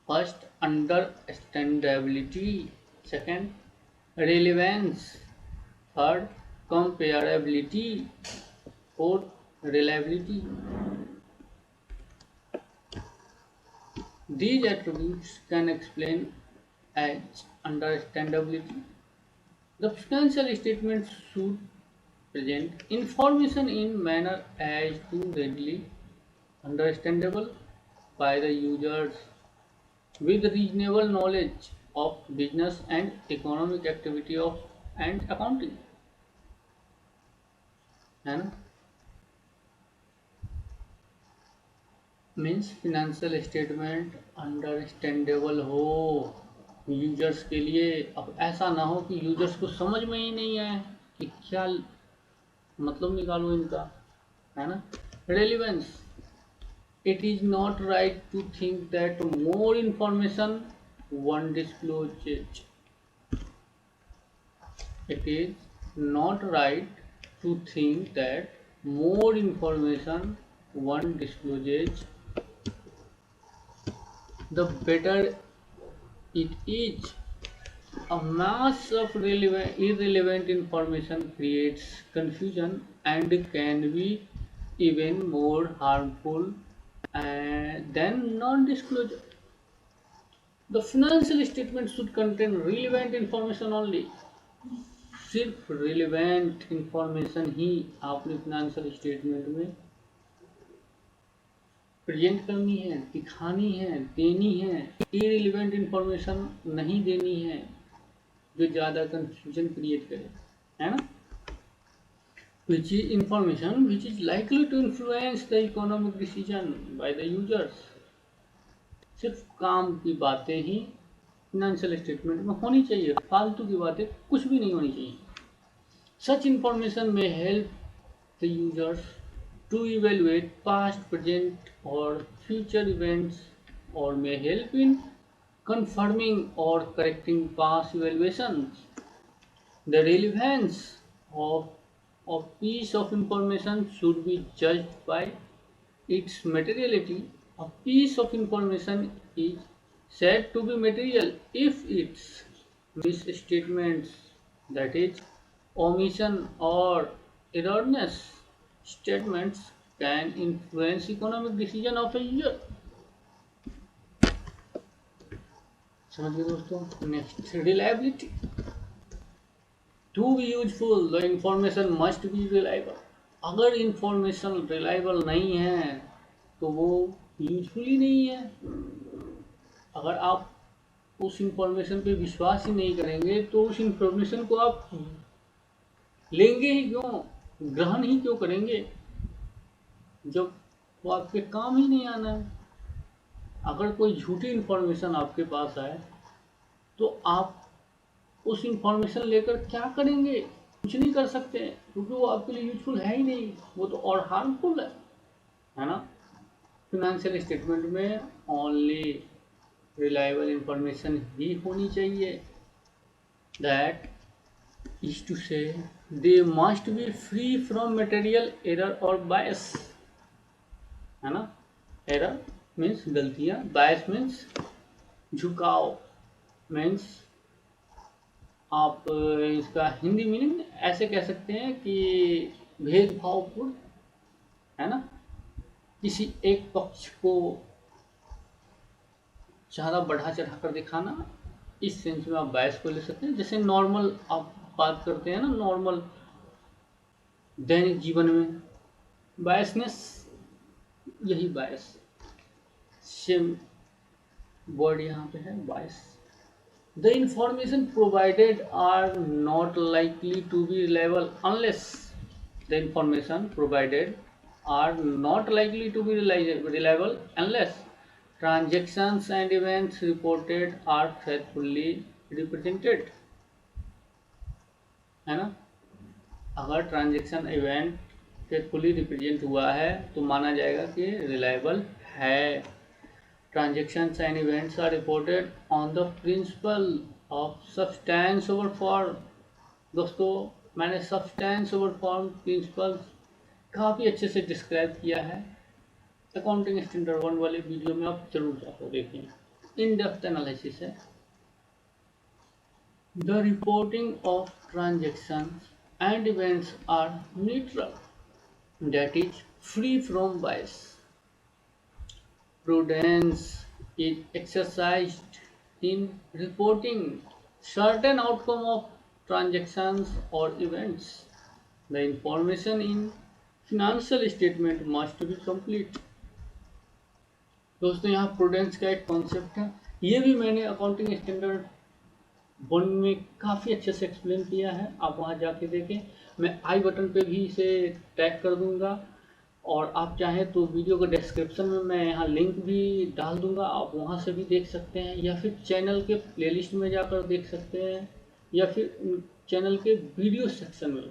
First, understandability. Second, relevance. Third, comparability. Fourth, reliability। These attributes can explain as understandability. The financial statements should present information in manner as to readily understandable by the users with reasonable knowledge of business and economic activity of and accounting, है ना। मीन्स फिनेंशियल स्टेटमेंट अंडरस्टैंडेबल हो यूजर्स के लिए। अब ऐसा ना हो कि यूजर्स को समझ में ही नहीं आए कि क्या मतलब निकालो इनका, है ना। Relevance, it is not right to think that more information one discloses. It is not right to think that more information one discloses, the better it is. A mass of irrelevant information creates confusion and can be even more harmful than non-disclosure. The financial statement should contain relevant information only. सिर्फ रिलेवेंट इंफॉर्मेशन ही आपने फिनेंशियल स्टेटमेंट में प्रेजेंट करनी है, दिखानी है, देनी है। इरिलेवेंट इंफॉर्मेशन नहीं देनी है जो ज़्यादा कंफ्यूजन क्रिएट करे, है ना। which is information which is likely to influence the economic decision by the users. सिर्फ काम की बातें ही फिनेंशियल स्टेटमेंट में होनी चाहिए, फालतू की बातें कुछ भी नहीं होनी चाहिए। Such information may help the users to evaluate past, present, or future events, or may help in confirming or correcting past evaluations. The relevance of piece of information should be judged by its materiality. A piece of information is said to be material if its misstatements, that is, omission or erroneous statements, can influence economic decision of a user. समझ गए दोस्तों। Next, reliability. To be useful the information must be reliable. अगर इंफॉर्मेशन रिलायबल नहीं है तो वो यूजफुल ही नहीं है। अगर आप उस इंफॉर्मेशन पे विश्वास ही नहीं करेंगे तो उस इंफॉर्मेशन को आप लेंगे ही क्यों, ग्रहण ही क्यों करेंगे जब वो आपके काम ही नहीं आना है। अगर कोई झूठी इंफॉर्मेशन आपके पास आए तो आप उस इंफॉर्मेशन लेकर क्या करेंगे, कुछ नहीं कर सकते क्योंकि वो आपके लिए यूजफुल है ही नहीं, वो तो और हार्मफुल है ना। फिनेंशियल स्टेटमेंट में ओनली रिलायबल इंफॉर्मेशन ही होनी चाहिए। दैट इज टू से they must be free from material error और बायस, है ना। एरर मीन्स गलतियां, बायस मीन्स झुकाव, मीन्स आप इसका हिंदी मीनिंग ऐसे कह सकते हैं कि भेदभावपूर्ण, है ना। किसी एक पक्ष को ज़्यादा बढ़ा चढ़ा कर दिखाना, इस सेंस में आप बायस को ले सकते हैं। जैसे नॉर्मल आप बात करते हैं ना, नॉर्मल दैनिक जीवन में बायसनेस, यही बायस, सेम वर्ड यहाँ पे है, बायस। The information provided are not likely to be reliable unless the information provided are not likely to be reliable unless transactions and events reported are faithfully represented, है ना। अगर ट्रांजेक्शन इवेंट फेथफुली रिप्रेजेंट हुआ है तो माना जाएगा कि रिलायबल है। Transactions and events are reported on the principle of substance over form। दोस्तों, मैंने substance over form प्रिंसिपल काफ़ी अच्छे से डिस्क्राइब किया है अकाउंटिंग स्टैंडर्ड 1 वाले वीडियो में, आप जरूर जाकर देखें। इन डेप्थ एनालिसिस है। The reporting of transactions and events are neutral, that is free from bias. Prudence is exercised in reporting certain outcome of transactions or events. The information in financial statement must be complete। दोस्तों, यहाँ प्रूडेंस का एक कॉन्सेप्ट है, ये भी मैंने अकाउंटिंग स्टैंडर्ड 1 में काफ़ी अच्छे से एक्सप्लेन किया है, आप वहाँ जाके देखें। मैं आई बटन पे भी इसे टैग कर दूंगा। और आप चाहें तो वीडियो के डिस्क्रिप्शन में मैं यहाँ लिंक भी डाल दूंगा, आप वहाँ से भी देख सकते हैं, या फिर चैनल के प्लेलिस्ट में जाकर देख सकते हैं, या फिर चैनल के वीडियो सेक्शन में,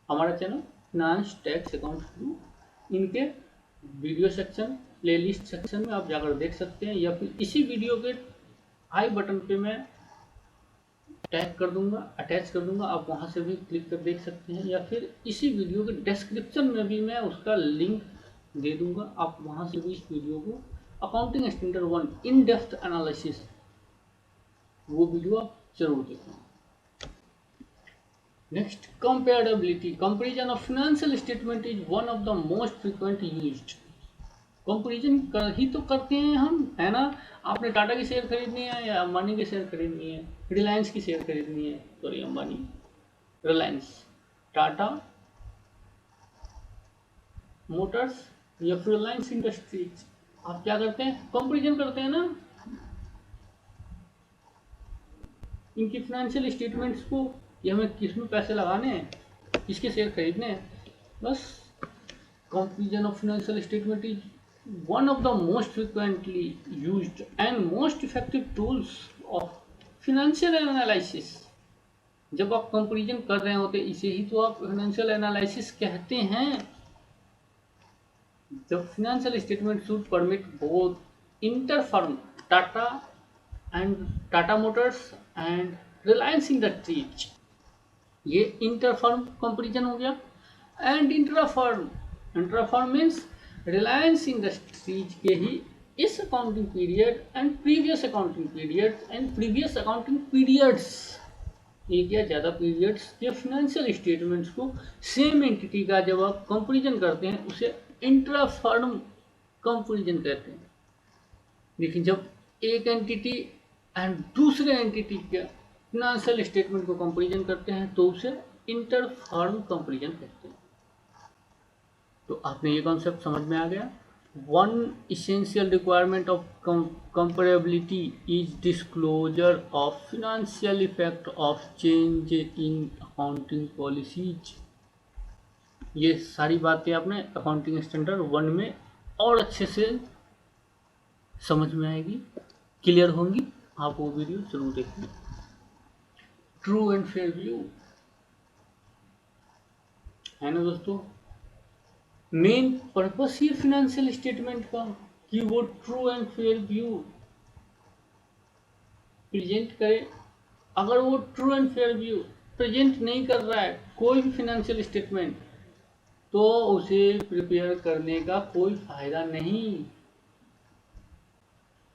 हमारा चैनल फिनांस टैक्स अकाउंट, इनके वीडियो सेक्शन प्लेलिस्ट सेक्शन में आप जाकर देख सकते हैं, या फिर इसी वीडियो के आई बटन पे मैं टैग कर दूंगा, अटैच कर दूंगा, आप वहां से भी क्लिक कर देख सकते हैं, या फिर इसी वीडियो के डिस्क्रिप्शन में भी मैं उसका लिंक दे दूंगा, आप वहां से भी इस वीडियो को accounting standard 1 in depth analysis वो वीडियो आप जरूर देखें। Next, comparability comparison of financial statement is one of the most frequent used. Comparison कर ही तो करते हैं हम, है ना। आपने टाटा की शेयर खरीदनी है या अंबानी की शेयर खरीदनी है, रिलायंस की शेयर खरीदनी है, सॉरी अंबानी, रिलायंस, टाटा मोटर्स या फिर रिलायंस इंडस्ट्रीज, आप क्या करते हैं, कंपैरिजन करते हैं ना इनकी फाइनेंशियल स्टेटमेंट्स को, ये हमें किस में पैसे लगाने हैं, किसके शेयर खरीदने हैं, बस। Comparison of financial statement is one of the most frequently used and most effective tools of financial analysis। जब आप कंपैरिजन कर रहे होते इसे ही तो आप फाइनेंशियल एनालिसिस कहते हैं। The financial statement should permit both inter-firm Tata and Tata Motors and Reliance Industries, ये इंटर-फर्म कंपैरिजन हो गया, and intra-firm means Reliance industries के ही इस accounting period and previous accounting period and previous accounting periods, एक या ज़्यादा पीरियड्स के फाइनेंशियल स्टेटमेंट्स को सेम एंटिटी का जब आप कंपैरिजन करते हैं उसे इंट्रा फर्म कंपैरिजन कहते हैं। लेकिन जब एक एंटिटी एंड दूसरे एंटिटी के फाइनेंशियल स्टेटमेंट को कंपैरिजन करते हैं तो उसे इंटर फर्म कंपैरिजन कहते हैं। तो आपने ये कॉन्सेप्ट समझ में आ गया। One essential requirement of comparability is disclosure of financial effect of change in accounting policies। ये सारी बातें आपने अकाउंटिंग स्टैंडर्ड 1 में और अच्छे से समझ में आएगी, क्लियर होंगी, आप वो वीडियो जरूर देखें। ट्रू एंड फेयर व्यू है ना दोस्तों, मेन पर्पस ही फाइनेंशियल स्टेटमेंट का कि वो true and fair view present करे। अगर वो true and fair view present नहीं कर रहा है कोई भी फाइनेंशियल स्टेटमेंट, तो उसे प्रिपेयर करने का कोई फायदा नहीं।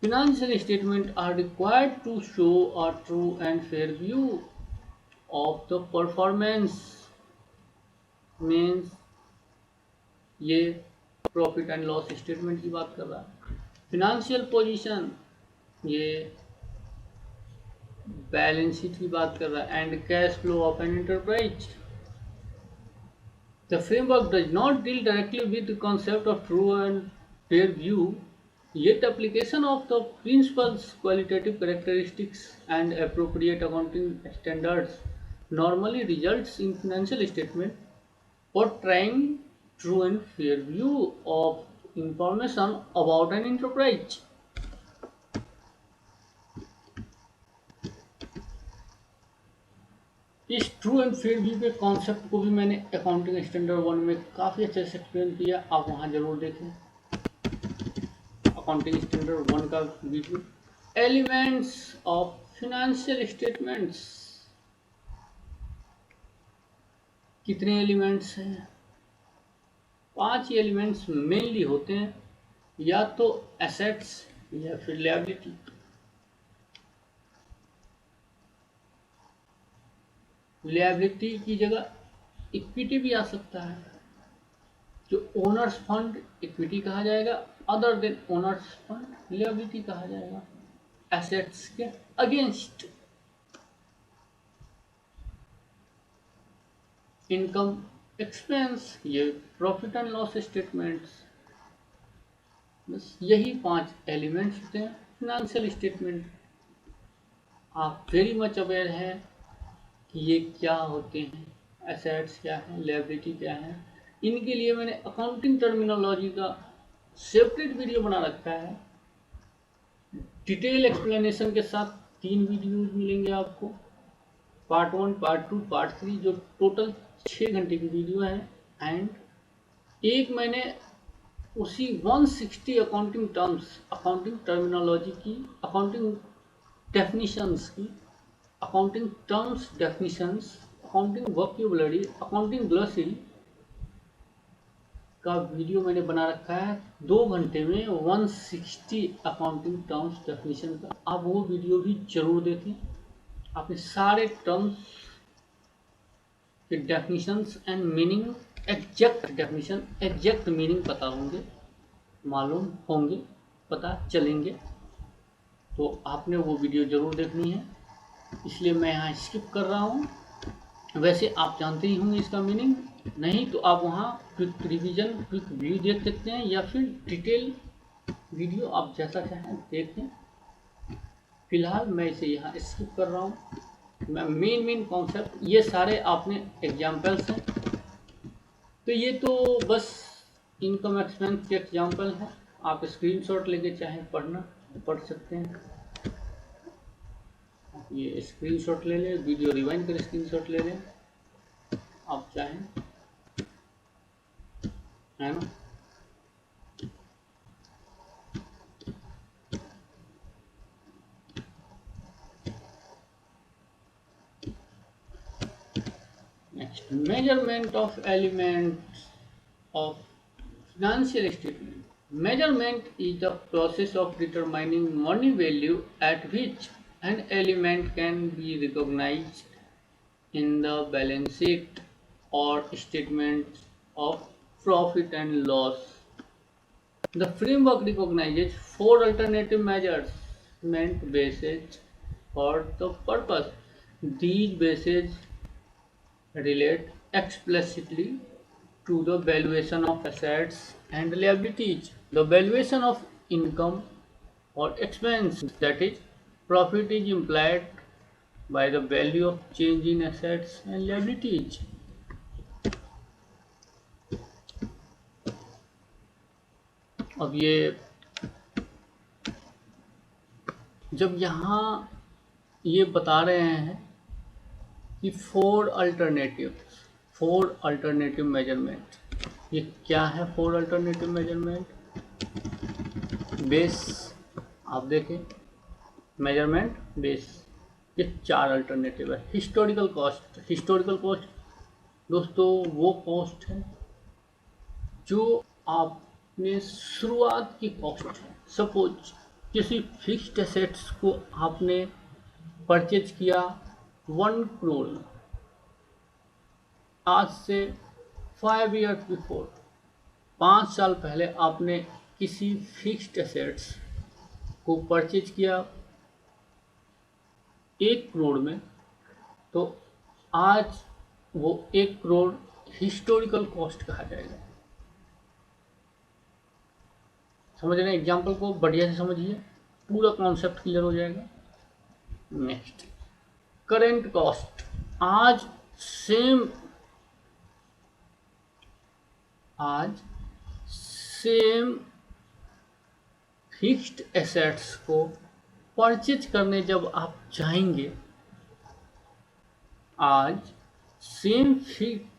Financial statement are required to show a true and fair view of the performance, means ये प्रॉफिट एंड लॉस स्टेटमेंट की बात कर रहा है। फिनेंशियल पोजीशन ये बैलेंस शीट की बात कर रहा है, and cash flow of an enterprise. The framework does not deal directly with the concept of true and fair view, yet application of the principles, qualitative characteristics and appropriate accounting standards normally results in financial statement portraying true and fair view of information about an enterprise। इस ट्रू एंड फेयर व्यू के कॉन्सेप्ट को भी मैंने अकाउंटिंग स्टैंडर्ड 1 में काफ़ी अच्छे से एक्सप्लेन किया, आप वहाँ जरूर देखें अकाउंटिंग स्टैंडर्ड 1 का video. Elements of financial statements, कितने एलिमेंट्स हैं, 5 एलिमेंट्स मेनली होते हैं, या तो एसेट्स या फिर लायबिलिटी। लायबिलिटी की जगह इक्विटी भी आ सकता है, जो ओनर्स फंड इक्विटी कहा जाएगा, other than owner's fund liability कहा जाएगा एसेट्स के अगेंस्ट। इनकम एक्सपेंस ये प्रॉफिट एंड लॉस स्टेटमेंट्स, बस यही 5 एलिमेंट्स होते हैं फिनेंशियल स्टेटमेंट। आप वेरी मच अवेयर हैं कि ये क्या होते हैं, एसेट्स क्या है, लायबिलिटी क्या है, इनके लिए मैंने अकाउंटिंग टर्मिनोलॉजी का सेपरेट वीडियो बना रखा है, डिटेल एक्सप्लेनेशन के साथ 3 वीडियोज मिलेंगे आपको, पार्ट 1, पार्ट 2, पार्ट 3, जो टोटल 6 घंटे की वीडियो है। एंड एक मैंने उसी 160 अकाउंटिंग टर्म्स, अकाउंटिंग टर्मिनोलॉजी की, अकाउंटिंग डेफिनिशंस की, accounting terms definitions, accounting vocabulary, accounting glossary का वीडियो मैंने बना रखा है 2 घंटे में, 160 अकाउंटिंग टर्म्स डेफिनेशन का। आप वो वीडियो भी जरूर देखें, आपने सारे टर्म्स के definitions and meaning, exact definition, exact meaning पता होंगे, मालूम होंगे, पता चलेंगे। तो आपने वो वीडियो ज़रूर देखनी है, इसलिए मैं यहाँ स्किप कर रहा हूँ। वैसे आप जानते ही होंगे इसका मीनिंग, नहीं तो आप वहाँ क्विक रिवीजन, क्विक व्यू देख सकते हैं, या फिर डिटेल वीडियो आप जैसा चाहें देखें। फिलहाल मैं इसे यहाँ स्किप कर रहा हूँ। मैं मेन कॉन्सेप्ट, ये सारे आपने एग्जाम्पल्स हैं, तो ये तो बस इनकम एक्सपेंस के एग्जाम्पल हैं। आप स्क्रीनशॉट लेके चाहें पढ़ सकते हैं। ये स्क्रीनशॉट ले लें, वीडियो रिवाइंड कर स्क्रीनशॉट ले लें आप चाहें, है ना। Next, measurement of elements of financial statement. Measurement is the process of determining money value at which an element can be recognized in the balance sheet or statement of profit and loss. The framework recognizes 4 alternative measurement bases for the purpose. These bases relate explicitly to the valuation of assets and liabilities, the valuation of income or expense, that is, profit is implied by the value of change in assets and liabilities. अब ये जब यहाँ ये बता रहे हैं कि 4 अल्टरनेटिव मेजरमेंट, ये क्या है 4 अल्टरनेटिव मेजरमेंट? बेस, आप देखें मेजरमेंट बेस, ये 4 अल्टरनेटिव है। हिस्टोरिकल कॉस्ट दोस्तों वो कॉस्ट है जो आपने शुरुआत की कॉस्ट है। सपोज किसी फिक्स्ड एसेट्स को आपने परचेज किया 1 करोड़ में, आज से 5 ईयर्स बिफोर, 5 साल पहले आपने किसी फिक्स्ड एसेट्स को परचेज किया 1 करोड़ में, तो आज वो 1 करोड़ हिस्टोरिकल कॉस्ट कहा जाएगा। समझ रहे हैं? एग्जाम्पल को बढ़िया से समझिए, पूरा कॉन्सेप्ट क्लियर हो जाएगा। Next, current cost. आज सेम फिक्स्ड एसेट्स को परचेज करने जब आप जाएंगे, आज same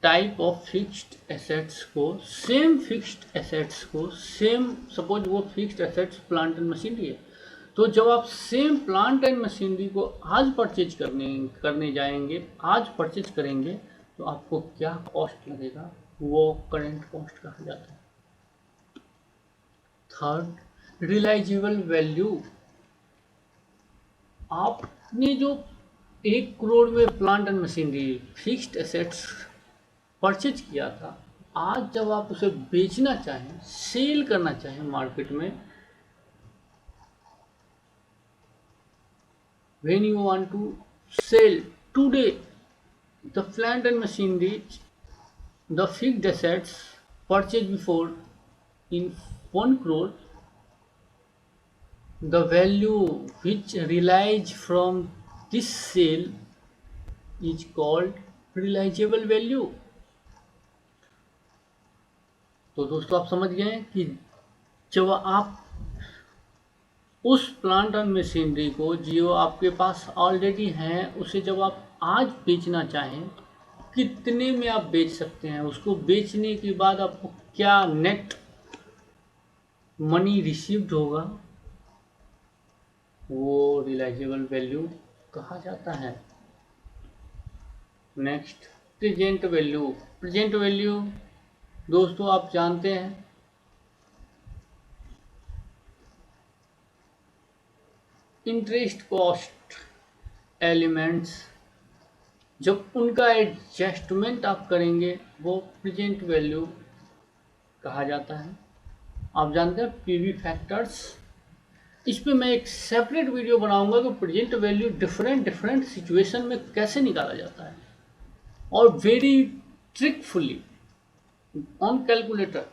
type of fixed assets को सेम, सपोज वो fixed assets plant and machinery है, तो जब आप सेम प्लांट एंड मशीनरी को आज परचेज करने जाएंगे, आज परचेज करेंगे, तो आपको क्या कॉस्ट लगेगा, वो करेंट कॉस्ट कहा जाता है। Third, realisable value. आपने जो 1 करोड़ में plant and machinery fixed assets purchase किया था, आज जब आप उसे बेचना चाहें, सेल करना चाहें मार्केट में, when you want to sell today the plant and machinery, the fixed assets purchased before in 1 crore, the value which realize from this sale is called realizable value. तो दोस्तों आप समझ गए हैं कि जब आप उस प्लांट एंड मशीनरी को जो आपके पास ऑलरेडी है उसे जब आप आज बेचना चाहें, कितने में आप बेच सकते हैं, उसको बेचने के बाद आपको क्या नेट मनी रिसीव्ड होगा, वो रियलाइजेबल वैल्यू कहा जाता है। Next, present value. Present value दोस्तों आप जानते हैं इंटरेस्ट कॉस्ट एलिमेंट्स जब उनका एडजस्टमेंट आप करेंगे वो प्रेजेंट वैल्यू कहा जाता है। आप जानते हैं पीवी फैक्टर्स, इस पे मैं एक सेपरेट वीडियो बनाऊंगा कि present value different different situation में कैसे निकाला जाता है और वेरी ट्रिकफुली ऑन कैलकुलेटर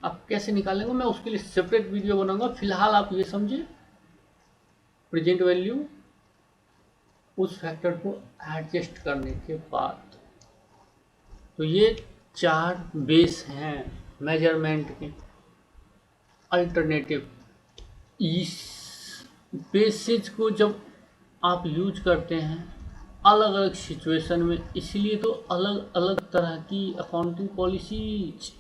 आप कैसे निकालेंगे, मैं उसके लिए सेपरेट वीडियो बनाऊंगा। फिलहाल आप ये समझिए प्रेजेंट वैल्यू उस फैक्टर को एडजस्ट करने के बाद। तो ये 4 बेस हैं मेजरमेंट के। अल्टरनेटिव, इस बेसिस को जब आप यूज करते हैं अलग अलग सिचुएशन में, इसलिए तो अलग अलग तरह की accounting policies,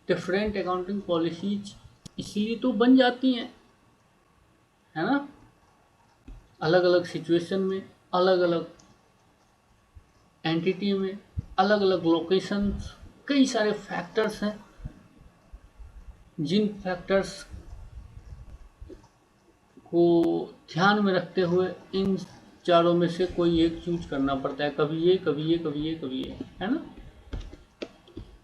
different accounting policies इसलिए तो बन जाती हैं, है ना। अलग अलग सिचुएशन में, अलग अलग एंटिटी में, अलग अलग लोकेशंस, कई सारे फैक्टर्स हैं जिन फैक्टर्स को ध्यान में रखते हुए इन चारों में से कोई एक चूज करना पड़ता है, कभी ये कभी ये कभी ये कभी ये, है ना।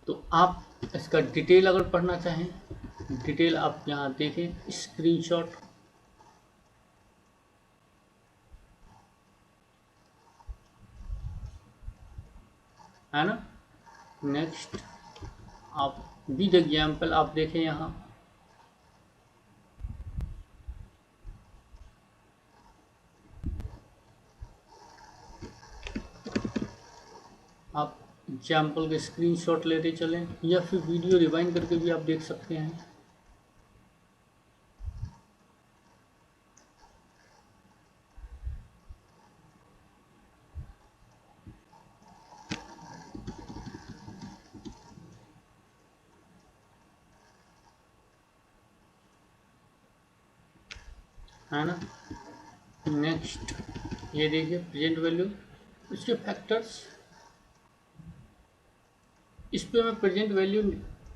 तो आप इसका डिटेल अगर पढ़ना चाहें, डिटेल आप यहाँ देखें स्क्रीनशॉट, है ना। नेक्स्ट, आप विद एग्जाम्पल आप देखें यहाँ, आप एग्जाम्पल के स्क्रीनशॉट लेते चलें या फिर वीडियो रिवाइंड करके भी आप देख सकते हैं। है ना। नेक्स्ट, ये देखिए प्रेजेंट वैल्यू, इसके फैक्टर्स, इस पे मैं प्रेजेंट वैल्यू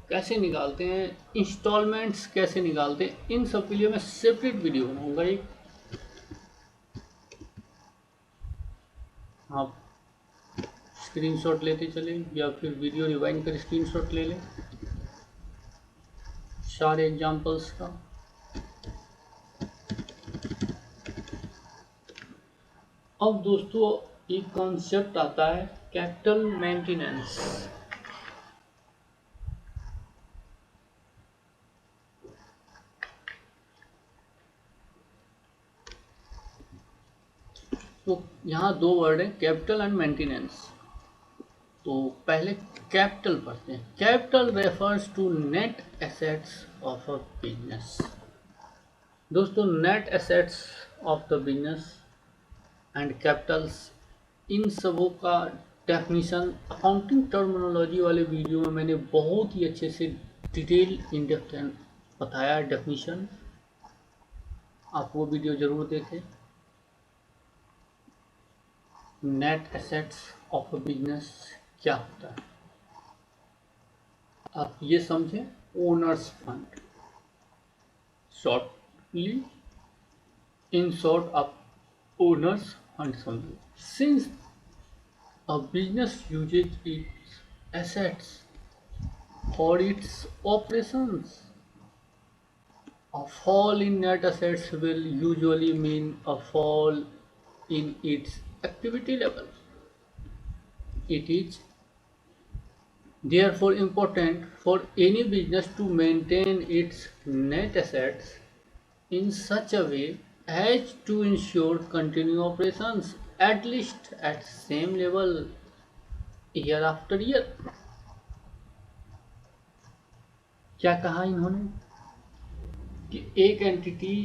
कैसे निकालते हैं, इंस्टॉलमेंट्स कैसे निकालते हैं, इन सब के लिए मैं सेपरेट वीडियो बनाऊंगा एक। आप स्क्रीनशॉट लेते चले या फिर वीडियो रिवाइंड कर स्क्रीनशॉट ले लें सारे एग्जांपल्स का। अब दोस्तों एक कॉन्सेप्ट आता है कैपिटल मेंटेनेंस। तो यहाँ 2 वर्ड है कैपिटल एंड मेंटेनेंस। तो पहले कैपिटल पढ़ते हैं। Capital refers to net assets of a business. दोस्तों net assets of the business and capitals, इन सबों का डेफिनीशन अकाउंटिंग टर्मिनोलॉजी वाले वीडियो में मैंने बहुत ही अच्छे से डिटेल इन डेप्थ बताया है डेफिनीशन, आप वो वीडियो जरूर देखें। Net assets of a business क्या होता है, आप ये समझें, owner's fund, shortly in short आप ओनर्स फंड समझो। Since a business uses its assets for its operations, a fall in net assets will usually mean a fall in its activity level. It is therefore important for any business to maintain its net assets in such a way as to ensure continuing operations at least at same level year after year. क्या कहा इन्होंने कि एक एंटिटी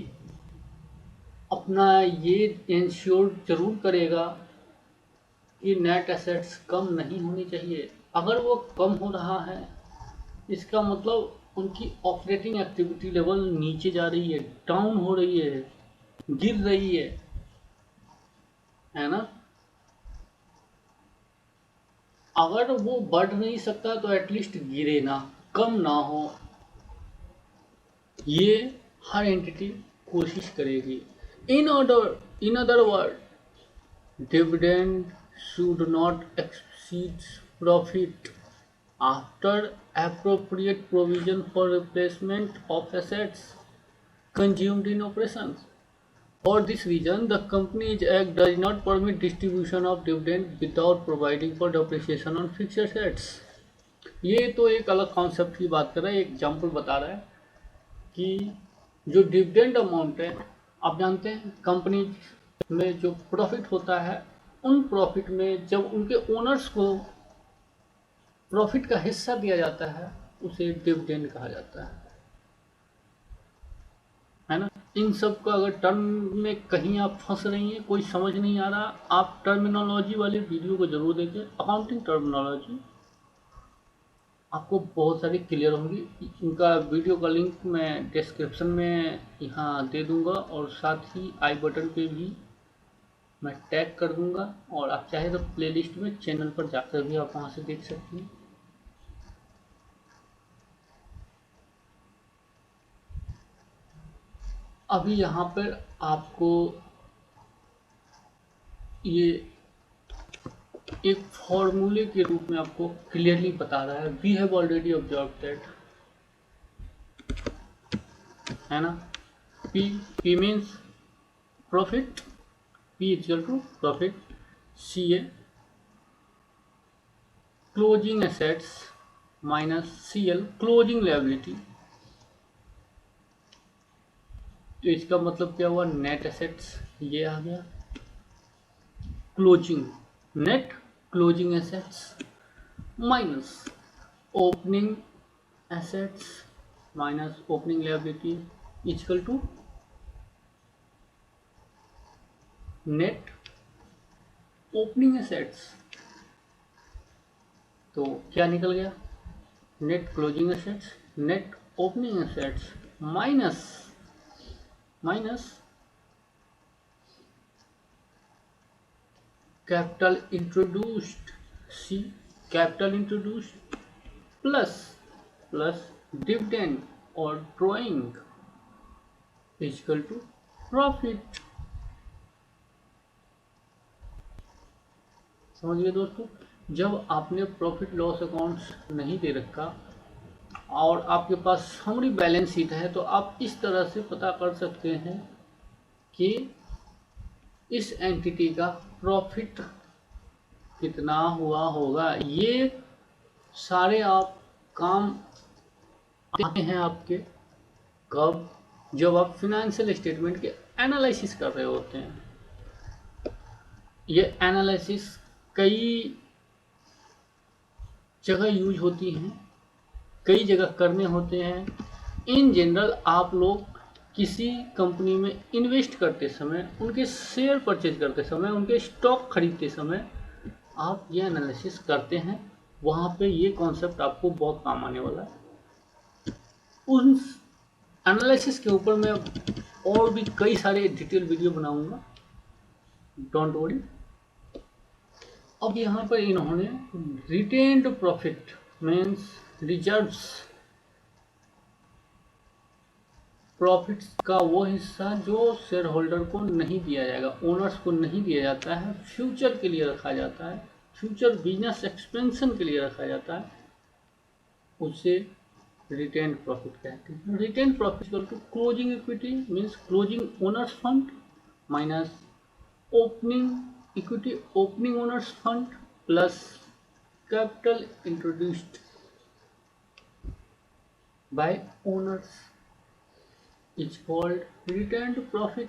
अपना ये इंश्योर जरूर करेगा कि नेट एसेट्स कम नहीं होनी चाहिए। अगर वो कम हो रहा है इसका मतलब उनकी ऑपरेटिंग एक्टिविटी लेवल नीचे जा रही है, डाउन हो रही है, गिर रही है ना। अगर वो बढ़ नहीं सकता तो एटलीस्ट गिरे ना, कम ना हो, ये हर एंटिटी कोशिश करेगी। In other word, dividend should not exceed profit after appropriate provision for replacement of assets consumed in operations. For this reason, the Companies Act does not permit distribution of dividend without providing for depreciation on fixed assets. ये तो एक अलग कॉन्सेप्ट की बात कर रहा है, एक एग्जाम्पल बता रहा है कि जो डिविडेंड अमाउंट है, आप जानते हैं कंपनी में जो प्रॉफिट होता है, उन प्रॉफिट में जब उनके ओनर्स को प्रॉफिट का हिस्सा दिया जाता है उसे डिविडेंड कहा जाता है ना। इन सब का अगर टर्म में कहीं आप फंस रही हैं, कोई समझ नहीं आ रहा, आप टर्मिनोलॉजी वाले वीडियो को जरूर देखें। अकाउंटिंग टर्मिनोलॉजी आपको बहुत सारी क्लियर होंगी। इनका वीडियो का लिंक मैं डिस्क्रिप्शन में यहाँ दे दूंगा और साथ ही आई बटन पे भी मैं टैग कर दूंगा, और आप चाहे तो प्लेलिस्ट में चैनल पर जाकर भी आप वहाँ से देख सकते हैं। अभी यहाँ पर आपको ये एक फॉर्मूले के रूप में आपको क्लियरली बता रहा है। We have already observe that, है ना। P means profit, P equal to profit, CA closing assets minus CL closing liability. तो इसका मतलब क्या हुआ, नेट एसेट्स ये आ गया, closing net closing assets minus opening assets minus opening liability equal to net opening assets. तो क्या निकल गया, net closing assets net opening assets minus capital introduced, C capital introduced plus dividend और ड्रॉइंग इक्वल टू प्रॉफिट। समझ गए दोस्तों। जब आपने प्रॉफिट लॉस अकाउंट्स नहीं दे रखा और आपके पास समरी बैलेंस शीट है, तो आप इस तरह से पता कर सकते हैं कि इस एंटिटी का प्रॉफिट कितना हुआ होगा। ये सारे आप काम आते हैं आपके कब, जब आप फिनेंशियल स्टेटमेंट के एनालिसिस कर रहे होते हैं। ये एनालिसिस कई जगह यूज होती हैं, कई जगह करने होते हैं। इन जनरल आप लोग किसी कंपनी में इन्वेस्ट करते समय, उनके शेयर परचेज करते समय, उनके स्टॉक खरीदते समय आप ये एनालिसिस करते हैं। वहाँ पे ये कॉन्सेप्ट आपको बहुत काम आने वाला है। उन एनालिसिस के ऊपर मैं और भी कई सारे डिटेल वीडियो बनाऊंगा, डोंट वरी। अब यहाँ पर इन्होंने retained profit means reserves, profits का वो हिस्सा जो शेयर होल्डर को नहीं दिया जाएगा, ओनर्स को नहीं दिया जाता है, फ्यूचर के लिए रखा जाता है, फ्यूचर बिजनेस एक्सपेंशन के लिए रखा जाता है, उसे रिटेन्ड प्रॉफिट कहते हैं। Retained profit equal to closing equity means closing owners fund minus opening equity opening owners fund plus capital introduced by owners is called retained profit.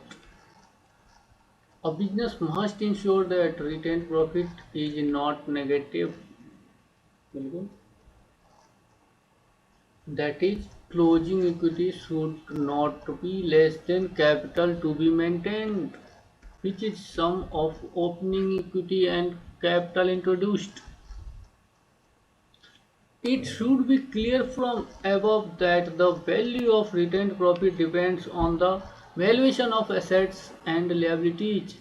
A business must ensure that retained profit is not negative. That is closing equity should not be less than capital to be maintained, which is sum of opening equity and capital introduced. It should be clear from above that the value of retained profit depends on the valuation of assets and liabilities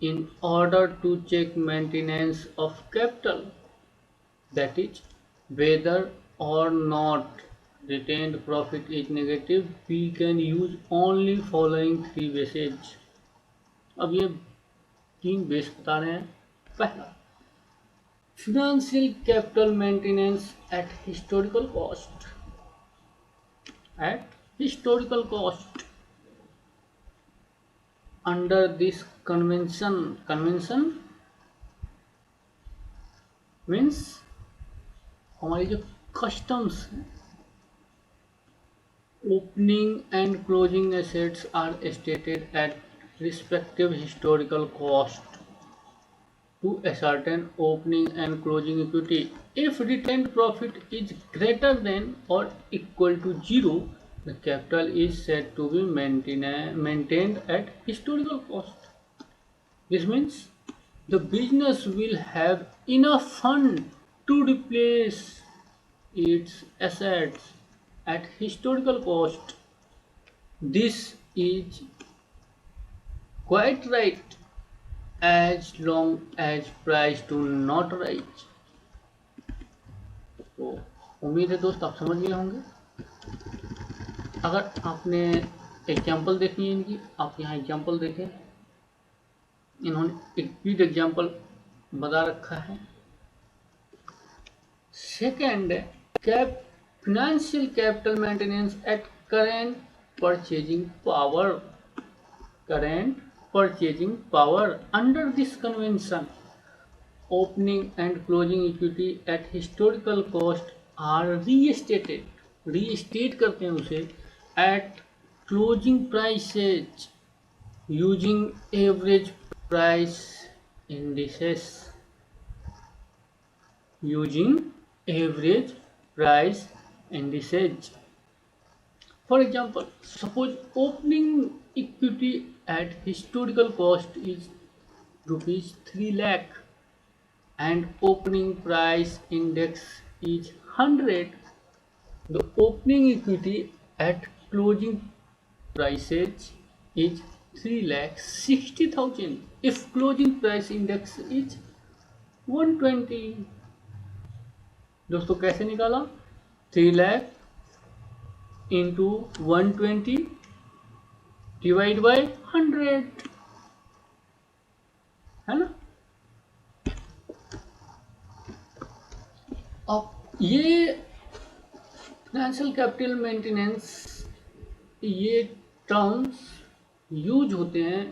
in order to check maintenance of capital, that is, whether or not retained profit is negative, we can use only following three bases. अब ये तीन बेस बता रहे हैं. पहला, financial capital maintenance at historical cost. At historical cost, under this convention means हमारी जो customs है, opening and closing assets are stated at respective historical cost to ascertain opening and closing equity. If retained profit is greater than or equal to zero, the capital is said to be maintained at historical cost. This means the business will have enough fund to replace its assets at historical cost. This is quite right as long as price do not rise. तो उम्मीद है दोस्त आप समझ गए होंगे. अगर आपने एग्जाम्पल देखनी है इनकी, आप यहाँ एग्जाम्पल देखें, इन्होंने एक विद एग्जाम्पल बता रखा है. Second, cap financial capital maintenance at current purchasing power. Current purchasing power. Under this convention, opening and closing equity at historical cost are restated. Restate करते हैं उसे at closing prices using average price indices. Using average price indices. For example, suppose opening equity at historical cost is rupees 3 lakh and opening price index is 100. The opening equity at closing prices is 3,60,000 if closing price index is 120. दोस्तों कैसे निकाला? 3 लाख इंटू 120 डिवाइड बाय 100, है ना. अब ये फाइनेंशियल कैपिटल मेंटेनेंस, ये टर्म्स यूज होते हैं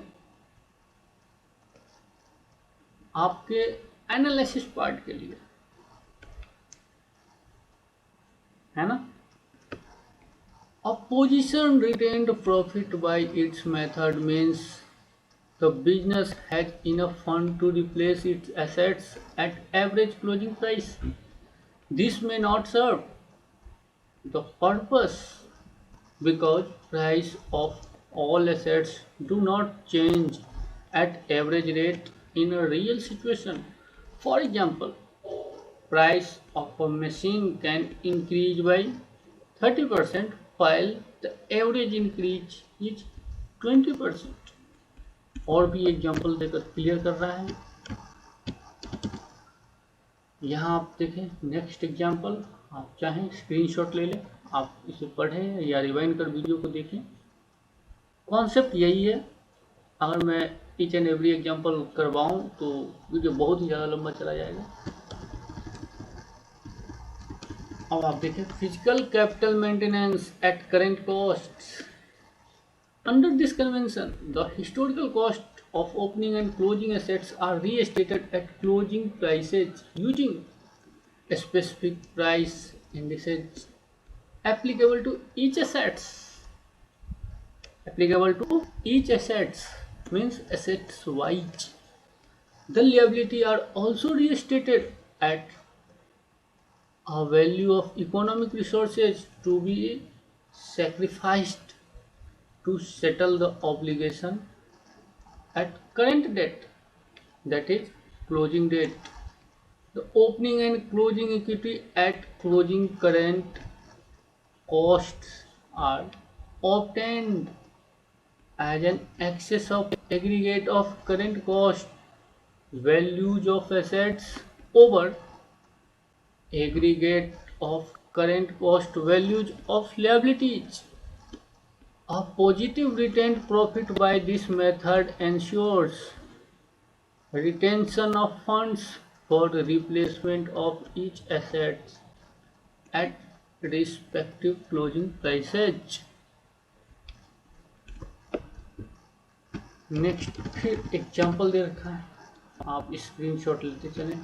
आपके एनालिसिस पार्ट के लिए, है ना. A position retained profit by its method means the business has enough fund to replace its assets at average closing price. This may not serve the purpose because price of all assets do not change at average rate in a real situation. For example, price of a machine can increase by 30% while the average increase is 20%. और भी एग्जांपल देकर क्लियर कर रहा है. यहाँ आप देखें नेक्स्ट एग्जांपल, आप चाहें स्क्रीनशॉट ले लें, आप इसे पढ़ें या रिवाइंड कर वीडियो को देखें. कॉन्सेप्ट यही है. अगर मैं ईच एंड एवरी एग्जांपल करवाऊँ तो वीडियो बहुत ही ज़्यादा लंबा चला जाएगा. अब आप देखें physical capital maintenance at current cost. Under this convention the historical cost of opening and closing assets are restated at closing prices using a specific price indices applicable to each assets. Applicable to each assets means assets wise. The liability are also restated at a value of economic resources to be sacrificed to settle the obligation at current date, that is closing date. The opening and closing equity at closing current costs are obtained as an excess of aggregate of current cost values of assets over aggregate of current cost values of liabilities. A positive retained profit by this method ensures retention of funds for the replacement of each asset at respective closing prices. Next फिर एग्जाम्पल दे रखा है, आप स्क्रीनशॉट लेते चलें।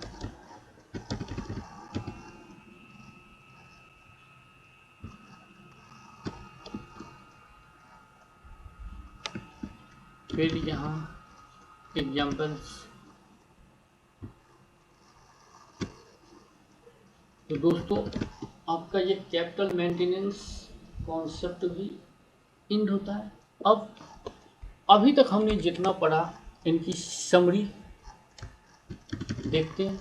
फिर यहाँ एग्जाम्पल्स। तो दोस्तों आपका ये कैपिटल मेंटेनेंस कॉन्सेप्ट भी इंड होता है। अब अभी तक हमने जितना पढ़ा इनकी समरी देखते हैं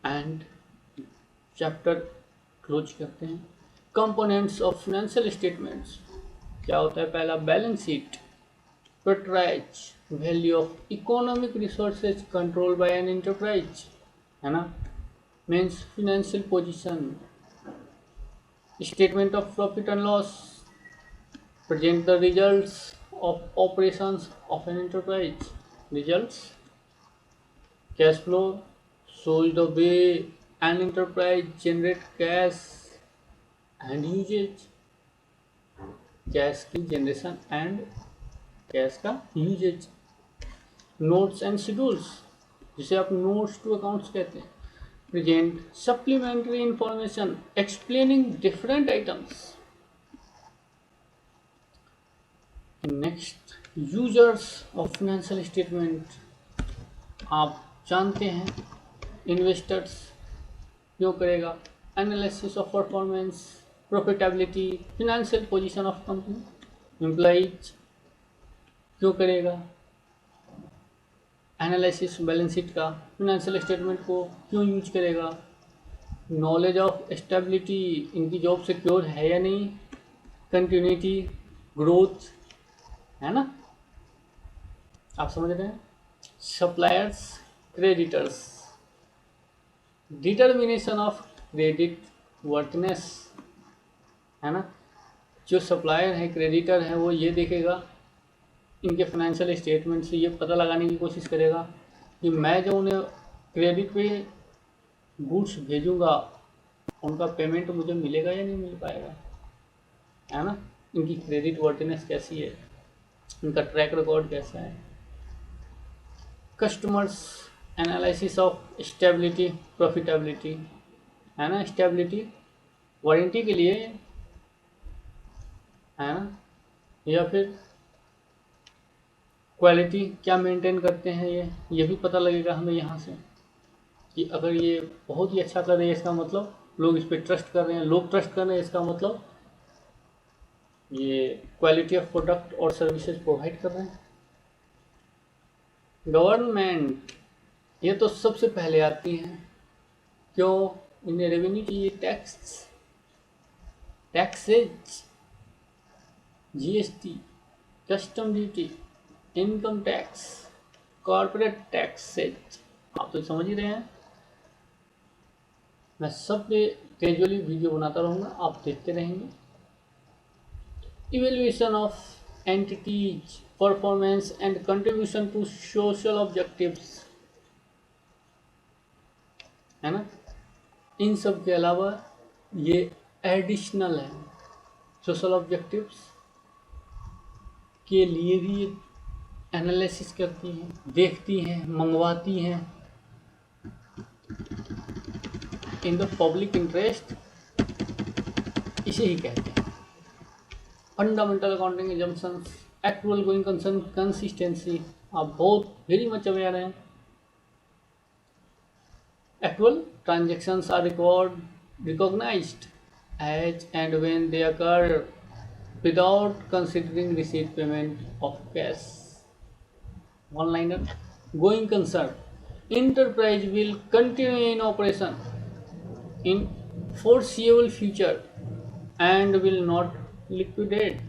एंड चैप्टर क्लोज करते हैं। कंपोनेंट्स ऑफ फाइनेंशियल स्टेटमेंट्स क्या होता है? पहला balance sheet, portrays value of economic resources control by an enterprise, है ना, means financial position. Statement of profit and loss present the results of operations of an enterprise. Results. Cash flow shows the way an enterprise generate cash and usage. Cash की जनरेशन एंड कैश का यूजेज। नोट्स एंड शेड्यूल्स जिसे आप नोट्स टू अकाउंट्स कहते हैं। Present supplementary information explaining different items. Next users of financial statement. आप जानते हैं इन्वेस्टर्स क्यों करेगा? Analysis of performance, profitability, financial position of company. Employees क्यों करेगा? एनालिसिस बैलेंस शीट का। फिनेंशियल स्टेटमेंट को क्यों यूज करेगा? नॉलेज ऑफ स्टेबिलिटी, इनकी जॉब सिक्योर है या नहीं, कंटिन्यूटी, ग्रोथ, है ना, आप समझ रहे हैं। Suppliers, creditors, determination of credit वर्थनेस, है ना, जो सप्लायर है, क्रेडिटर है, वो ये देखेगा इनके फाइनेंशियल स्टेटमेंट से ये पता लगाने की कोशिश करेगा कि मैं जो उन्हें क्रेडिट पे गुड्स भेजूंगा उनका पेमेंट मुझे मिलेगा या नहीं मिल पाएगा, है ना। इनकी क्रेडिट वर्थनेस कैसी है, इनका ट्रैक रिकॉर्ड कैसा है। Customers analysis of stability, profitability, है ना, स्टेबिलिटी वारंटी के लिए, है ना, या फिर क्वालिटी क्या मेंटेन करते हैं, ये भी पता लगेगा हमें यहाँ से कि अगर ये बहुत ही अच्छा कर रहे हैं इसका मतलब लोग इस पर ट्रस्ट कर रहे हैं, लोग ट्रस्ट कर रहे हैं इसका मतलब ये क्वालिटी ऑफ प्रोडक्ट और सर्विसेज प्रोवाइड कर रहे हैं। गवर्नमेंट ये तो सबसे पहले आती हैं, क्यों? इन्हें रेवेन्यू चाहिए, tax, taxes, GST, custom duty, income tax, corporate taxes, आप तो समझ ही रहे हैं। मैं सब पे ग्रेजुअली वीडियो बनाता रहूँगा, आप देखते रहेंगे। Evaluation of entities, performance and contribution to social objectives, है ना। इन सब के अलावा ये एडिशनल है, सोशल ऑब्जेक्टिव्स के लिए भी ये एनालिसिस करती हैं, देखती हैं, मंगवाती हैं। इन द पब्लिक इंटरेस्ट इसे ही कहते हैं। Fundamental accounting assumptions, actual going concern, consistency, आप बहुत वेरी मच अवेयर हैं। Actual transactions are recognized as and when they occur without considering receipt payment of cash. One liner. Going concern. Enterprise will continue in operation in foreseeable future and will not liquidate.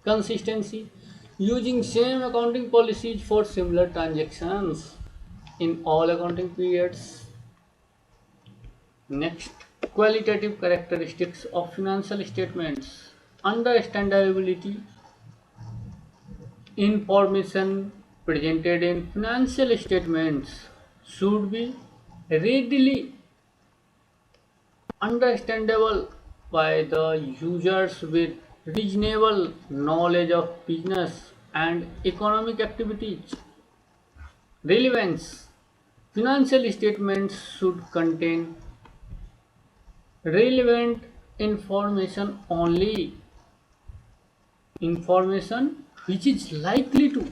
Consistency. Using same accounting policies for similar transactions in all accounting periods. Next, qualitative characteristics of financial statements. Understandability. Information presented in financial statements should be readily understandable by the users with reasonable knowledge of business and economic activities. Relevance. Financial statements should contain relevant information only, information which is likely to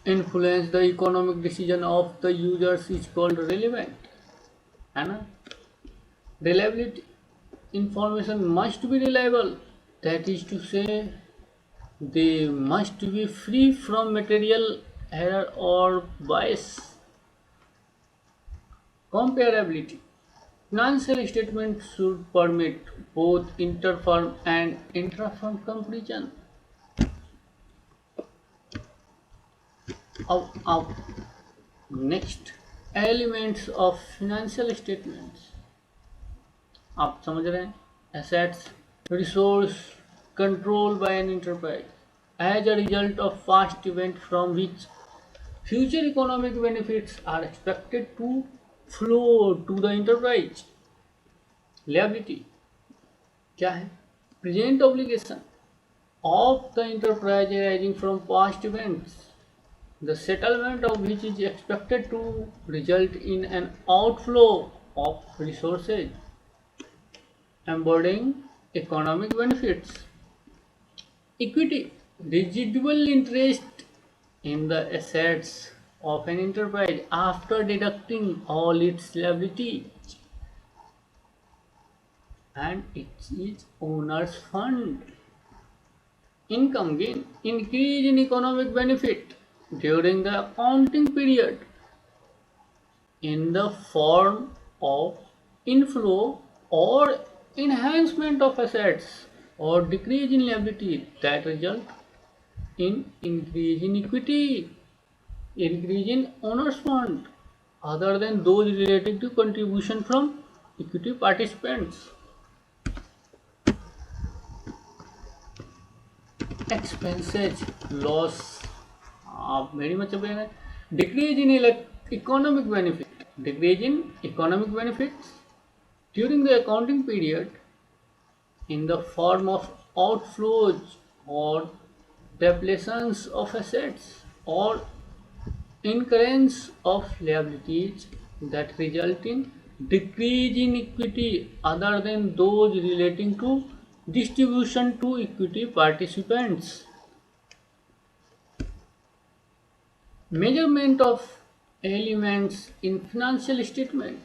influence the economic decision of the users is called relevant. है ना? Reliability. Information must be reliable. That is to say, they must be free from material error or bias. Comparability. Financial statements should permit both inter-firm and intra-firm comparison. अब next elements of financial statements आप समझ रहे हैं. Assets, resource control by an enterprise as a result of past event from which future economic benefits are expected to flow to the enterprise. Liability क्या है? Present obligation of the enterprise arising from past events, the settlement of which is expected to result in an outflow of resources, embodying economic benefits. Equity, residual interest in the assets of an enterprise after deducting all its liabilities and its owner's fund. Income gain, increase in economic benefit during the accounting period in the form of inflow or enhancement of assets or decrease in liability that result in increase in equity, increase in owner's fund other than those related to contribution from equity participants. Expenses, loss, very much aware. Decrease in economic benefit, decrease in economic benefits during the accounting period in the form of outflows or depletions of assets or incurrence of liabilities that result in decrease in equity other than those relating to distribution to equity participants. Measurement of elements in financial statements.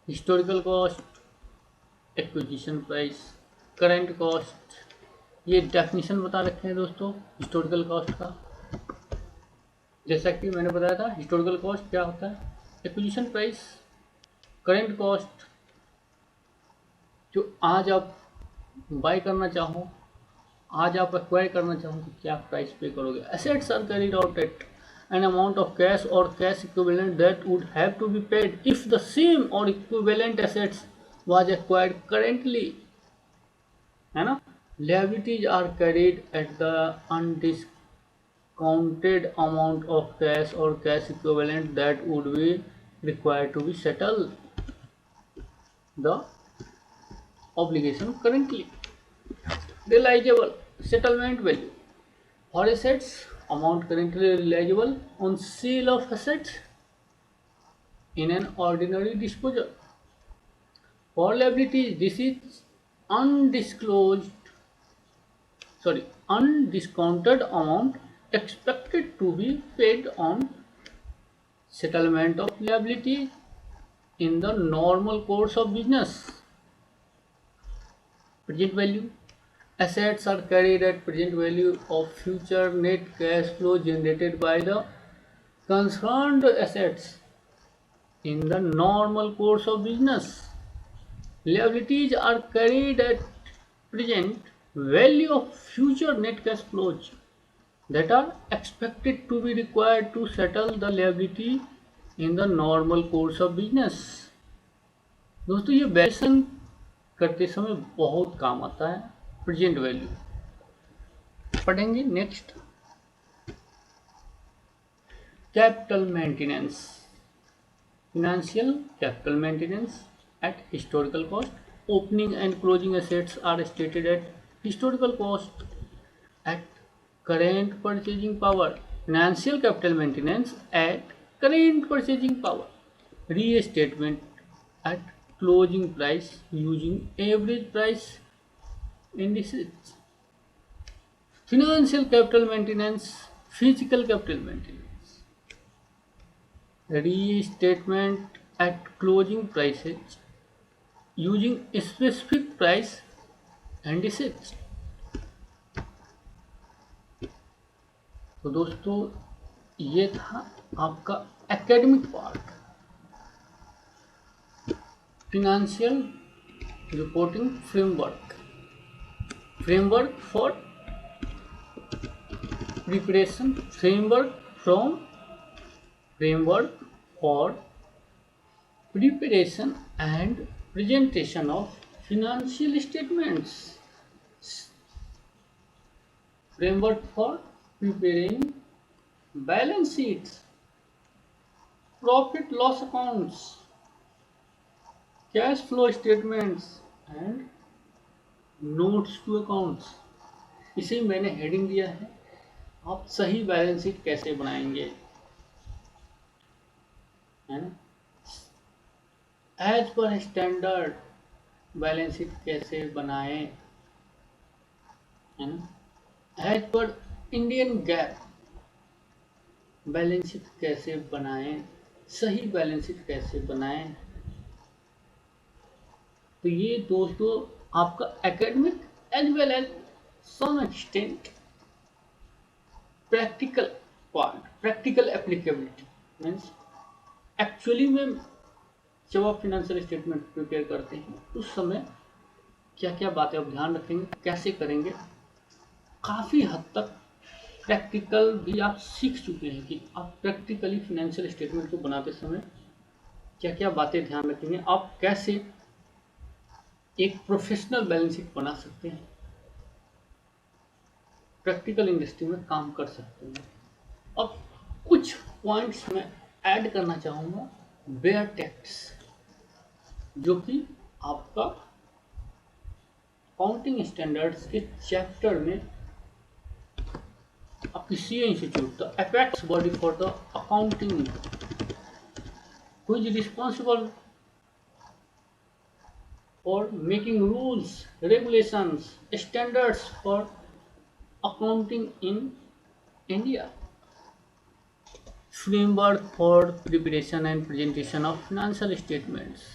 Historical cost, acquisition price, current cost, ये डेफिनेशन बता रखे हैं दोस्तों हिस्टोरिकल कॉस्ट का. जैसा कि मैंने बताया था हिस्टोरिकल कॉस्ट क्या होता है, एक्विजिशन प्राइस, करंट कॉस्ट जो आज आप बाय करना चाहो, आज आप एक्वायर करना चाहो तो क्या प्राइस पे करोगे. Assets are carried out at an amount of cash or cash equivalent that would have to be paid if the same or equivalent assets was acquired currently. है ना. Liabilities are carried at the undiscounted amount of cash or cash equivalent that would be required to be settled the obligation currently. Realizable settlement value for assets, amount currently realizable on sale of assets in an ordinary disposal. For liabilities, this is undiscounted amount expected to be paid on settlement of liability in the normal course of business. Present value. Assets are carried at present value of future net cash flow generated by the concerned assets in the normal course of business. Liabilities are carried at present value of future net cash flows that are expected to be required to settle the liability in the normal course of business. दोस्तों ये वैल्यूएशन करते समय बहुत काम आता है प्रेजेंट वैल्यू। पढ़ेंगे next capital maintenance. Financial capital maintenance at historical cost. Opening and closing assets are stated at historical cost at current purchasing power. Financial capital maintenance at current purchasing power. Restatement at closing price using average price indices. Financial capital maintenance, physical capital maintenance. Restatement at closing prices using specific price indices. तो दोस्तों ये था आपका academic part, financial reporting framework, framework for preparation, framework for preparation and presentation of financial statements, framework for preparing balance sheets, profit loss accounts, cash flow statements and notes to accounts. इसे मैंने हेडिंग दिया है आप सही बैलेंस शीट कैसे बनाएंगे, है ना। As per standard balance sheet कैसे बनाएं, है ना। As per Indian gap balance sheet कैसे बनाएं, सही बैलेंस शीट कैसे बनाएं। तो ये दोस्तों आपका academic as well as some extent practical part, practical applicability means actually में जब आप फिनेंशियल स्टेटमेंट प्रिपेयर करते हैं उस समय क्या क्या बातें आप ध्यान रखेंगे, कैसे करेंगे, काफ़ी हद तक प्रैक्टिकल भी आप सीख चुके हैं कि आप प्रैक्टिकली फिनेंशियल स्टेटमेंट को बनाते समय क्या क्या बातें ध्यान रखेंगे, आप कैसे एक प्रोफेशनल बैलेंस शीट बना सकते हैं, प्रैक्टिकल इंडस्ट्री में काम कर सकते हैं। अब कुछ पॉइंट्स में ऐड करना चाहूँगा बेयर टैक्स, जो कि आपका अकाउंटिंग स्टैंडर्ड्स के चैप्टर में आपकी CA institute the apex body for the accounting who is responsible for making rules, regulations, standards for accounting in India, framework for preparation and presentation of financial statements.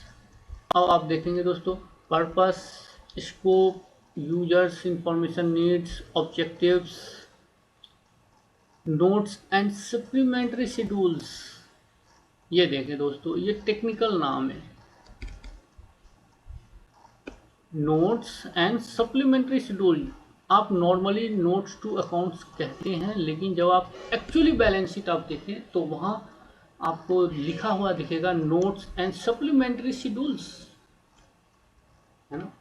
अब आप देखेंगे दोस्तों purpose, scope, users, information needs, objectives, notes and supplementary schedules. ये देखें दोस्तों ये टेक्निकल नाम है, नोट्स एंड सप्लीमेंट्री शेड्यूल। आप नॉर्मली नोट्स टू अकाउंट्स कहते हैं, लेकिन जब आप एक्चुअली बैलेंस शीट आप देखें तो वहाँ आपको लिखा हुआ दिखेगा नोट्स एंड सप्लीमेंट्री शेड्यूल्स, है ना।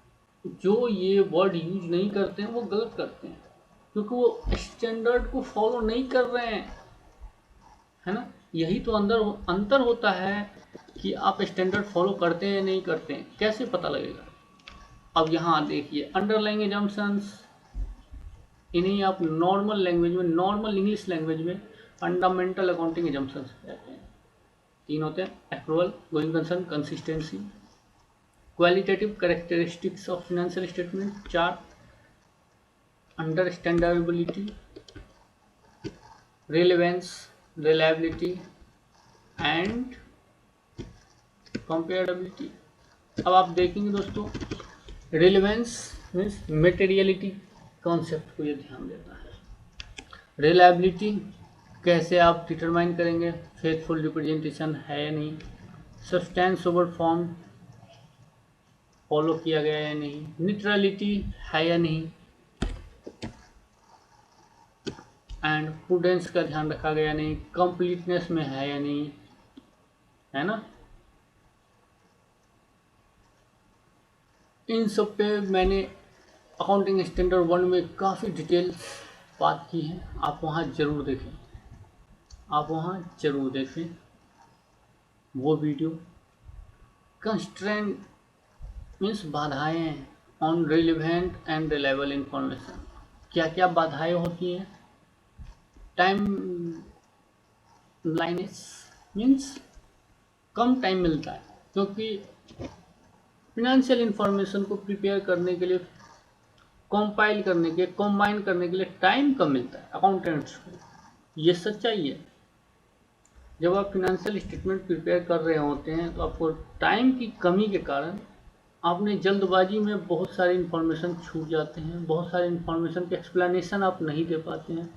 जो ये वर्ड यूज नहीं करते हैं वो गलत करते हैं, क्योंकि वो स्टैंडर्ड को फॉलो नहीं कर रहे हैं, है ना। यही तो अंतर होता है कि आप स्टैंडर्ड फॉलो करते हैं नहीं करते हैं, कैसे पता लगेगा। अब यहाँ देखिए अंडरलाइंग एजम्पशंस, इन्हें आप नॉर्मल लैंग्वेज में, नॉर्मल इंग्लिश लैंग्वेज में फंडामेंटल अकाउंटिंग एजम्पशंस कहते हैं। तीन होते हैं, accrual, going concern, consistency, qualitative characteristics of financial statement, 4 understandability, relevance, reliability and comparability. अब आप देखेंगे दोस्तों, रिलेवेंस मीन्स मटेरियलिटी कॉन्सेप्ट को ये ध्यान देता है। रिलायबिलिटी, कैसे आप डिटरमाइन करेंगे फेथफुल रिप्रेजेंटेशन है या नहीं। सब्सटेंस ओवर फॉर्म फॉलो किया गया है या नहीं। न्यूट्रलिटी है या नहीं। एंड प्रूडेंस का ध्यान रखा गया नहीं। कंप्लीटनेस में है या नहीं, है ना। इन सब पे मैंने अकाउंटिंग स्टैंडर्ड 1 में काफ़ी डिटेल्स बात की है, आप वहाँ जरूर देखें, आप वहाँ जरूर देखें वो वीडियो। कंस्ट्रेंट मीन्स बाधाएं on relevant and reliable information, क्या क्या बाधाएं होती हैं। टाइम लाइनेस मीन्स कम टाइम मिलता है, क्योंकि फिनेंशियल इंफॉर्मेशन को प्रिपेयर करने के लिए, कंपाइल करने के, कंबाइन करने के लिए टाइम कम मिलता है अकाउंटेंट्स को, ये सच्चाई है। जब आप फिनेंशियल स्टेटमेंट प्रिपेयर कर रहे होते हैं तो आपको टाइम की कमी के कारण आपने जल्दबाजी में बहुत सारे इन्फॉर्मेशन छूट जाते हैं, बहुत सारे इन्फॉर्मेशन के एक्सप्लेनेशन आप नहीं दे पाते हैं,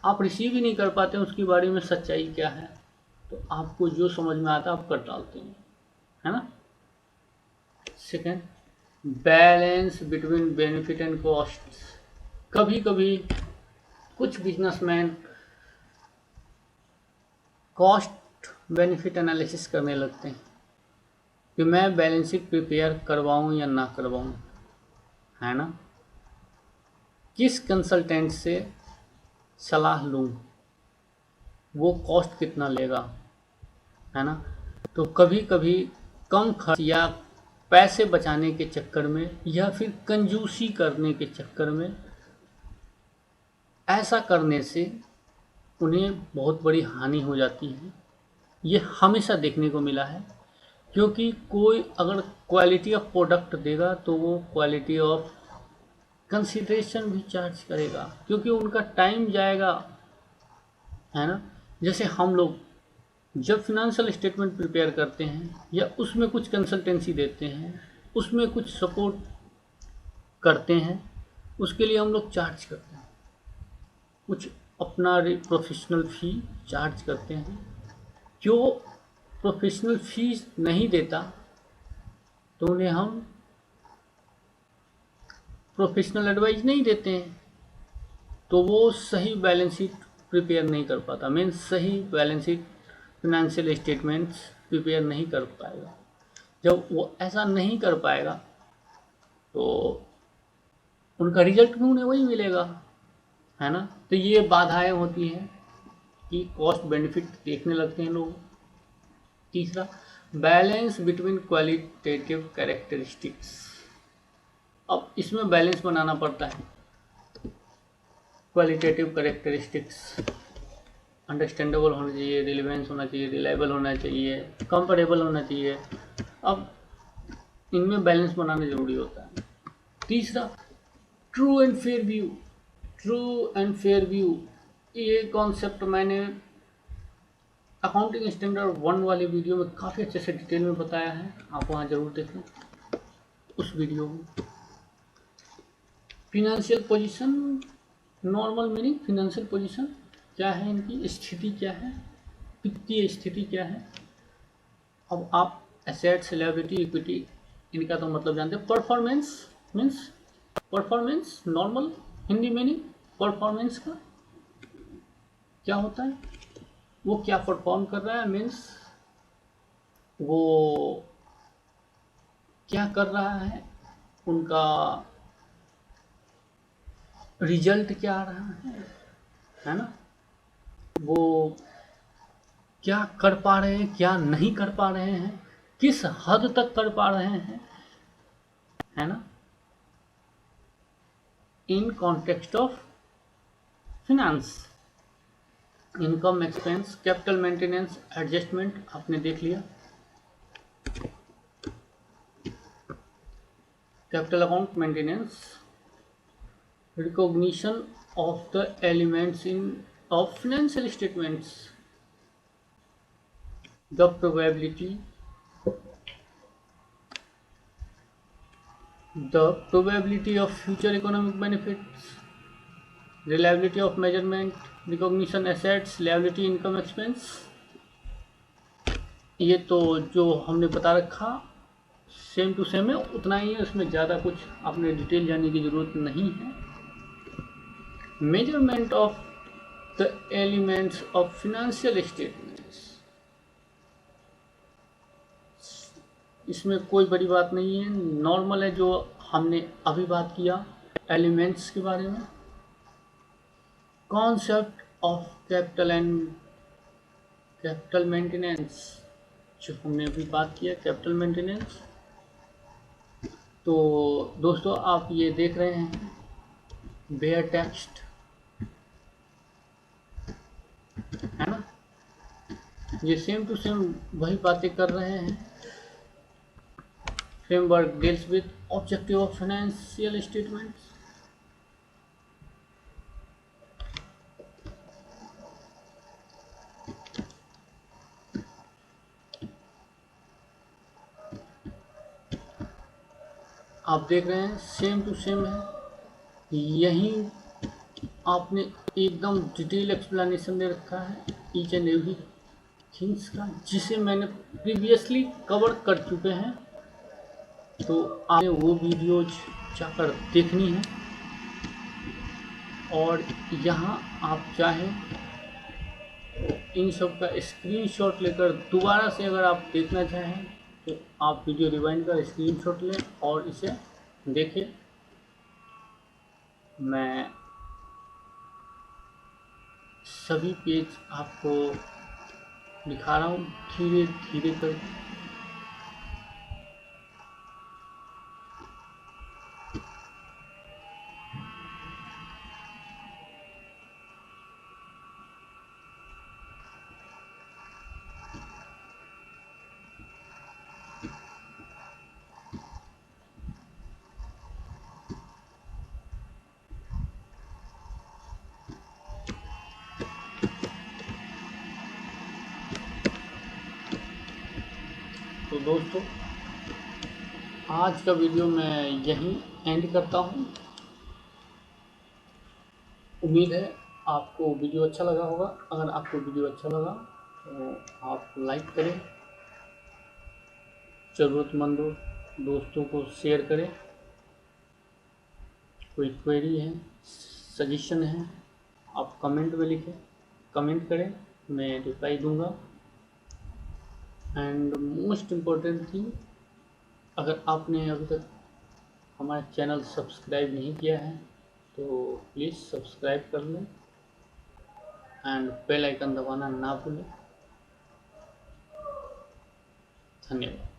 आप रिसीव ही नहीं कर पाते हैं उसके बारे में सच्चाई क्या है। तो आपको जो समझ में आता है आप कर डालते हैं, है ना। Second, balance between benefit and cost. कभी कभी कुछ बिजनेसमैन कॉस्ट बेनिफिट एनालिसिस करने लगते हैं कि मैं बैलेंस शीट प्रिपेयर करवाऊं या ना करवाऊं, है ना। किस कंसल्टेंट से सलाह लूं, वो कॉस्ट कितना लेगा, है ना। तो कभी कभी कम खर्च या पैसे बचाने के चक्कर में या फिर कंजूसी करने के चक्कर में ऐसा करने से उन्हें बहुत बड़ी हानि हो जाती है। ये हमेशा देखने को मिला है, क्योंकि कोई अगर क्वालिटी ऑफ प्रोडक्ट देगा तो वो क्वालिटी ऑफ कंसिडरेशन भी चार्ज करेगा, क्योंकि उनका टाइम जाएगा, है ना। जैसे हम लोग जब फिनेंशियल स्टेटमेंट प्रिपेयर करते हैं या उसमें कुछ कंसल्टेंसी देते हैं, उसमें कुछ सपोर्ट करते हैं, उसके लिए हम लोग चार्ज करते हैं, कुछ अपना प्रोफेशनल फ़ी चार्ज करते हैं। जो प्रोफेशनल फीस नहीं देता तो उन्हें हम प्रोफेशनल एडवाइस नहीं देते हैं, तो वो सही बैलेंस शीट प्रिपेयर नहीं कर पाता, मीन्स सही balance sheet financial statements prepare नहीं कर पाएगा। जब वो ऐसा नहीं कर पाएगा तो उनका रिजल्ट भी उन्हें वही मिलेगा, है ना। तो ये बाधाएं होती हैं कि कॉस्ट बेनिफिट देखने लगते हैं लोग। तीसरा, बैलेंस बिटवीन क्वालिटेटिव कैरेक्टरिस्टिक्स। अब इसमें बैलेंस बनाना पड़ता है। क्वालिटेटिव कैरेक्टरिस्टिक्स अंडरस्टैंडेबल होना चाहिए, रिलेवेंस होना चाहिए, रिलायबल होना चाहिए, कंफर्टेबल होना चाहिए। अब इनमें बैलेंस बनाना जरूरी होता है। तीसरा, true and fair view. True and fair view, ये कॉन्सेप्ट मैंने अकाउंटिंग स्टैंडर्ड 1 वाले वीडियो में काफ़ी अच्छे से डिटेल में बताया है, आप वहाँ जरूर देखें उस वीडियो में। Financial position, normal meaning financial position क्या है, इनकी स्थिति क्या है, वित्तीय स्थिति क्या है। अब आप एसेट्स, लायबिलिटी, इक्विटी, इनका तो मतलब जानते हैं। Performance means, performance normal Hindi meaning performance का क्या होता है, वो क्या परफॉर्म कर रहा है, मीन्स वो क्या कर रहा है, उनका रिजल्ट क्या आ रहा है ना। वो क्या कर पा रहे हैं, क्या नहीं कर पा रहे हैं, किस हद तक कर पा रहे हैं, है ना। In context of finance, income, expense, capital maintenance, adjustment आपने देख लिया। Capital account maintenance, recognition of the elements in of financial statements, the probability the probability of future economic benefits, reliability of measurement, recognition assets, liability, income, expense। ये तो जो हमने बता रखा सेम टू सेम है, उतना ही है, उसमें ज़्यादा कुछ आपने डिटेल जानने की ज़रूरत नहीं है। Measurement of the elements of financial statements, इसमें कोई बड़ी बात नहीं है, नॉर्मल है जो हमने अभी बात किया एलिमेंट्स के बारे में। Concept of capital and capital maintenance, जो हमने अभी बात किया कैपिटल मेंटेनेंस। तो दोस्तों आप ये देख रहे हैं बेयर टेक्स्ट, है ना, ये सेम टू सेम वही बातें कर रहे हैं। Framework deals with objective of financial statements. आप देख रहे हैं सेम टू सेम है, यही आपने एकदम डिटेल एक्सप्लेनेशन दे रखा है ईच एंड एवरी थिंग्स का, जिसे मैंने प्रीवियसली कवर कर चुके हैं। तो आपने वो वीडियोज जाकर देखनी है, और यहाँ आप चाहें इन सब का स्क्रीनशॉट लेकर दोबारा से अगर आप देखना चाहें तो आप वीडियो रिवाइंड कर स्क्रीनशॉट लें और इसे देखें। मैं सभी पेज आपको दिखा रहा हूँ धीरे धीरे कर। तो दोस्तों आज का वीडियो मैं यहीं एंड करता हूँ। उम्मीद है आपको वीडियो अच्छा लगा होगा। अगर आपको वीडियो अच्छा लगा तो आप लाइक करें, ज़रूरतमंदों दोस्तों को शेयर करें। कोई क्वेरी है, सजेशन है, आप कमेंट में लिखें, कमेंट करें, मैं रिप्लाई दूंगा। एंड मोस्ट इम्पोर्टेंट थिंग, अगर आपने अभी तक हमारा चैनल सब्सक्राइब नहीं किया है तो प्लीज़ सब्सक्राइब कर लें एंड बेल आइकन दबाना ना भूलें। धन्यवाद।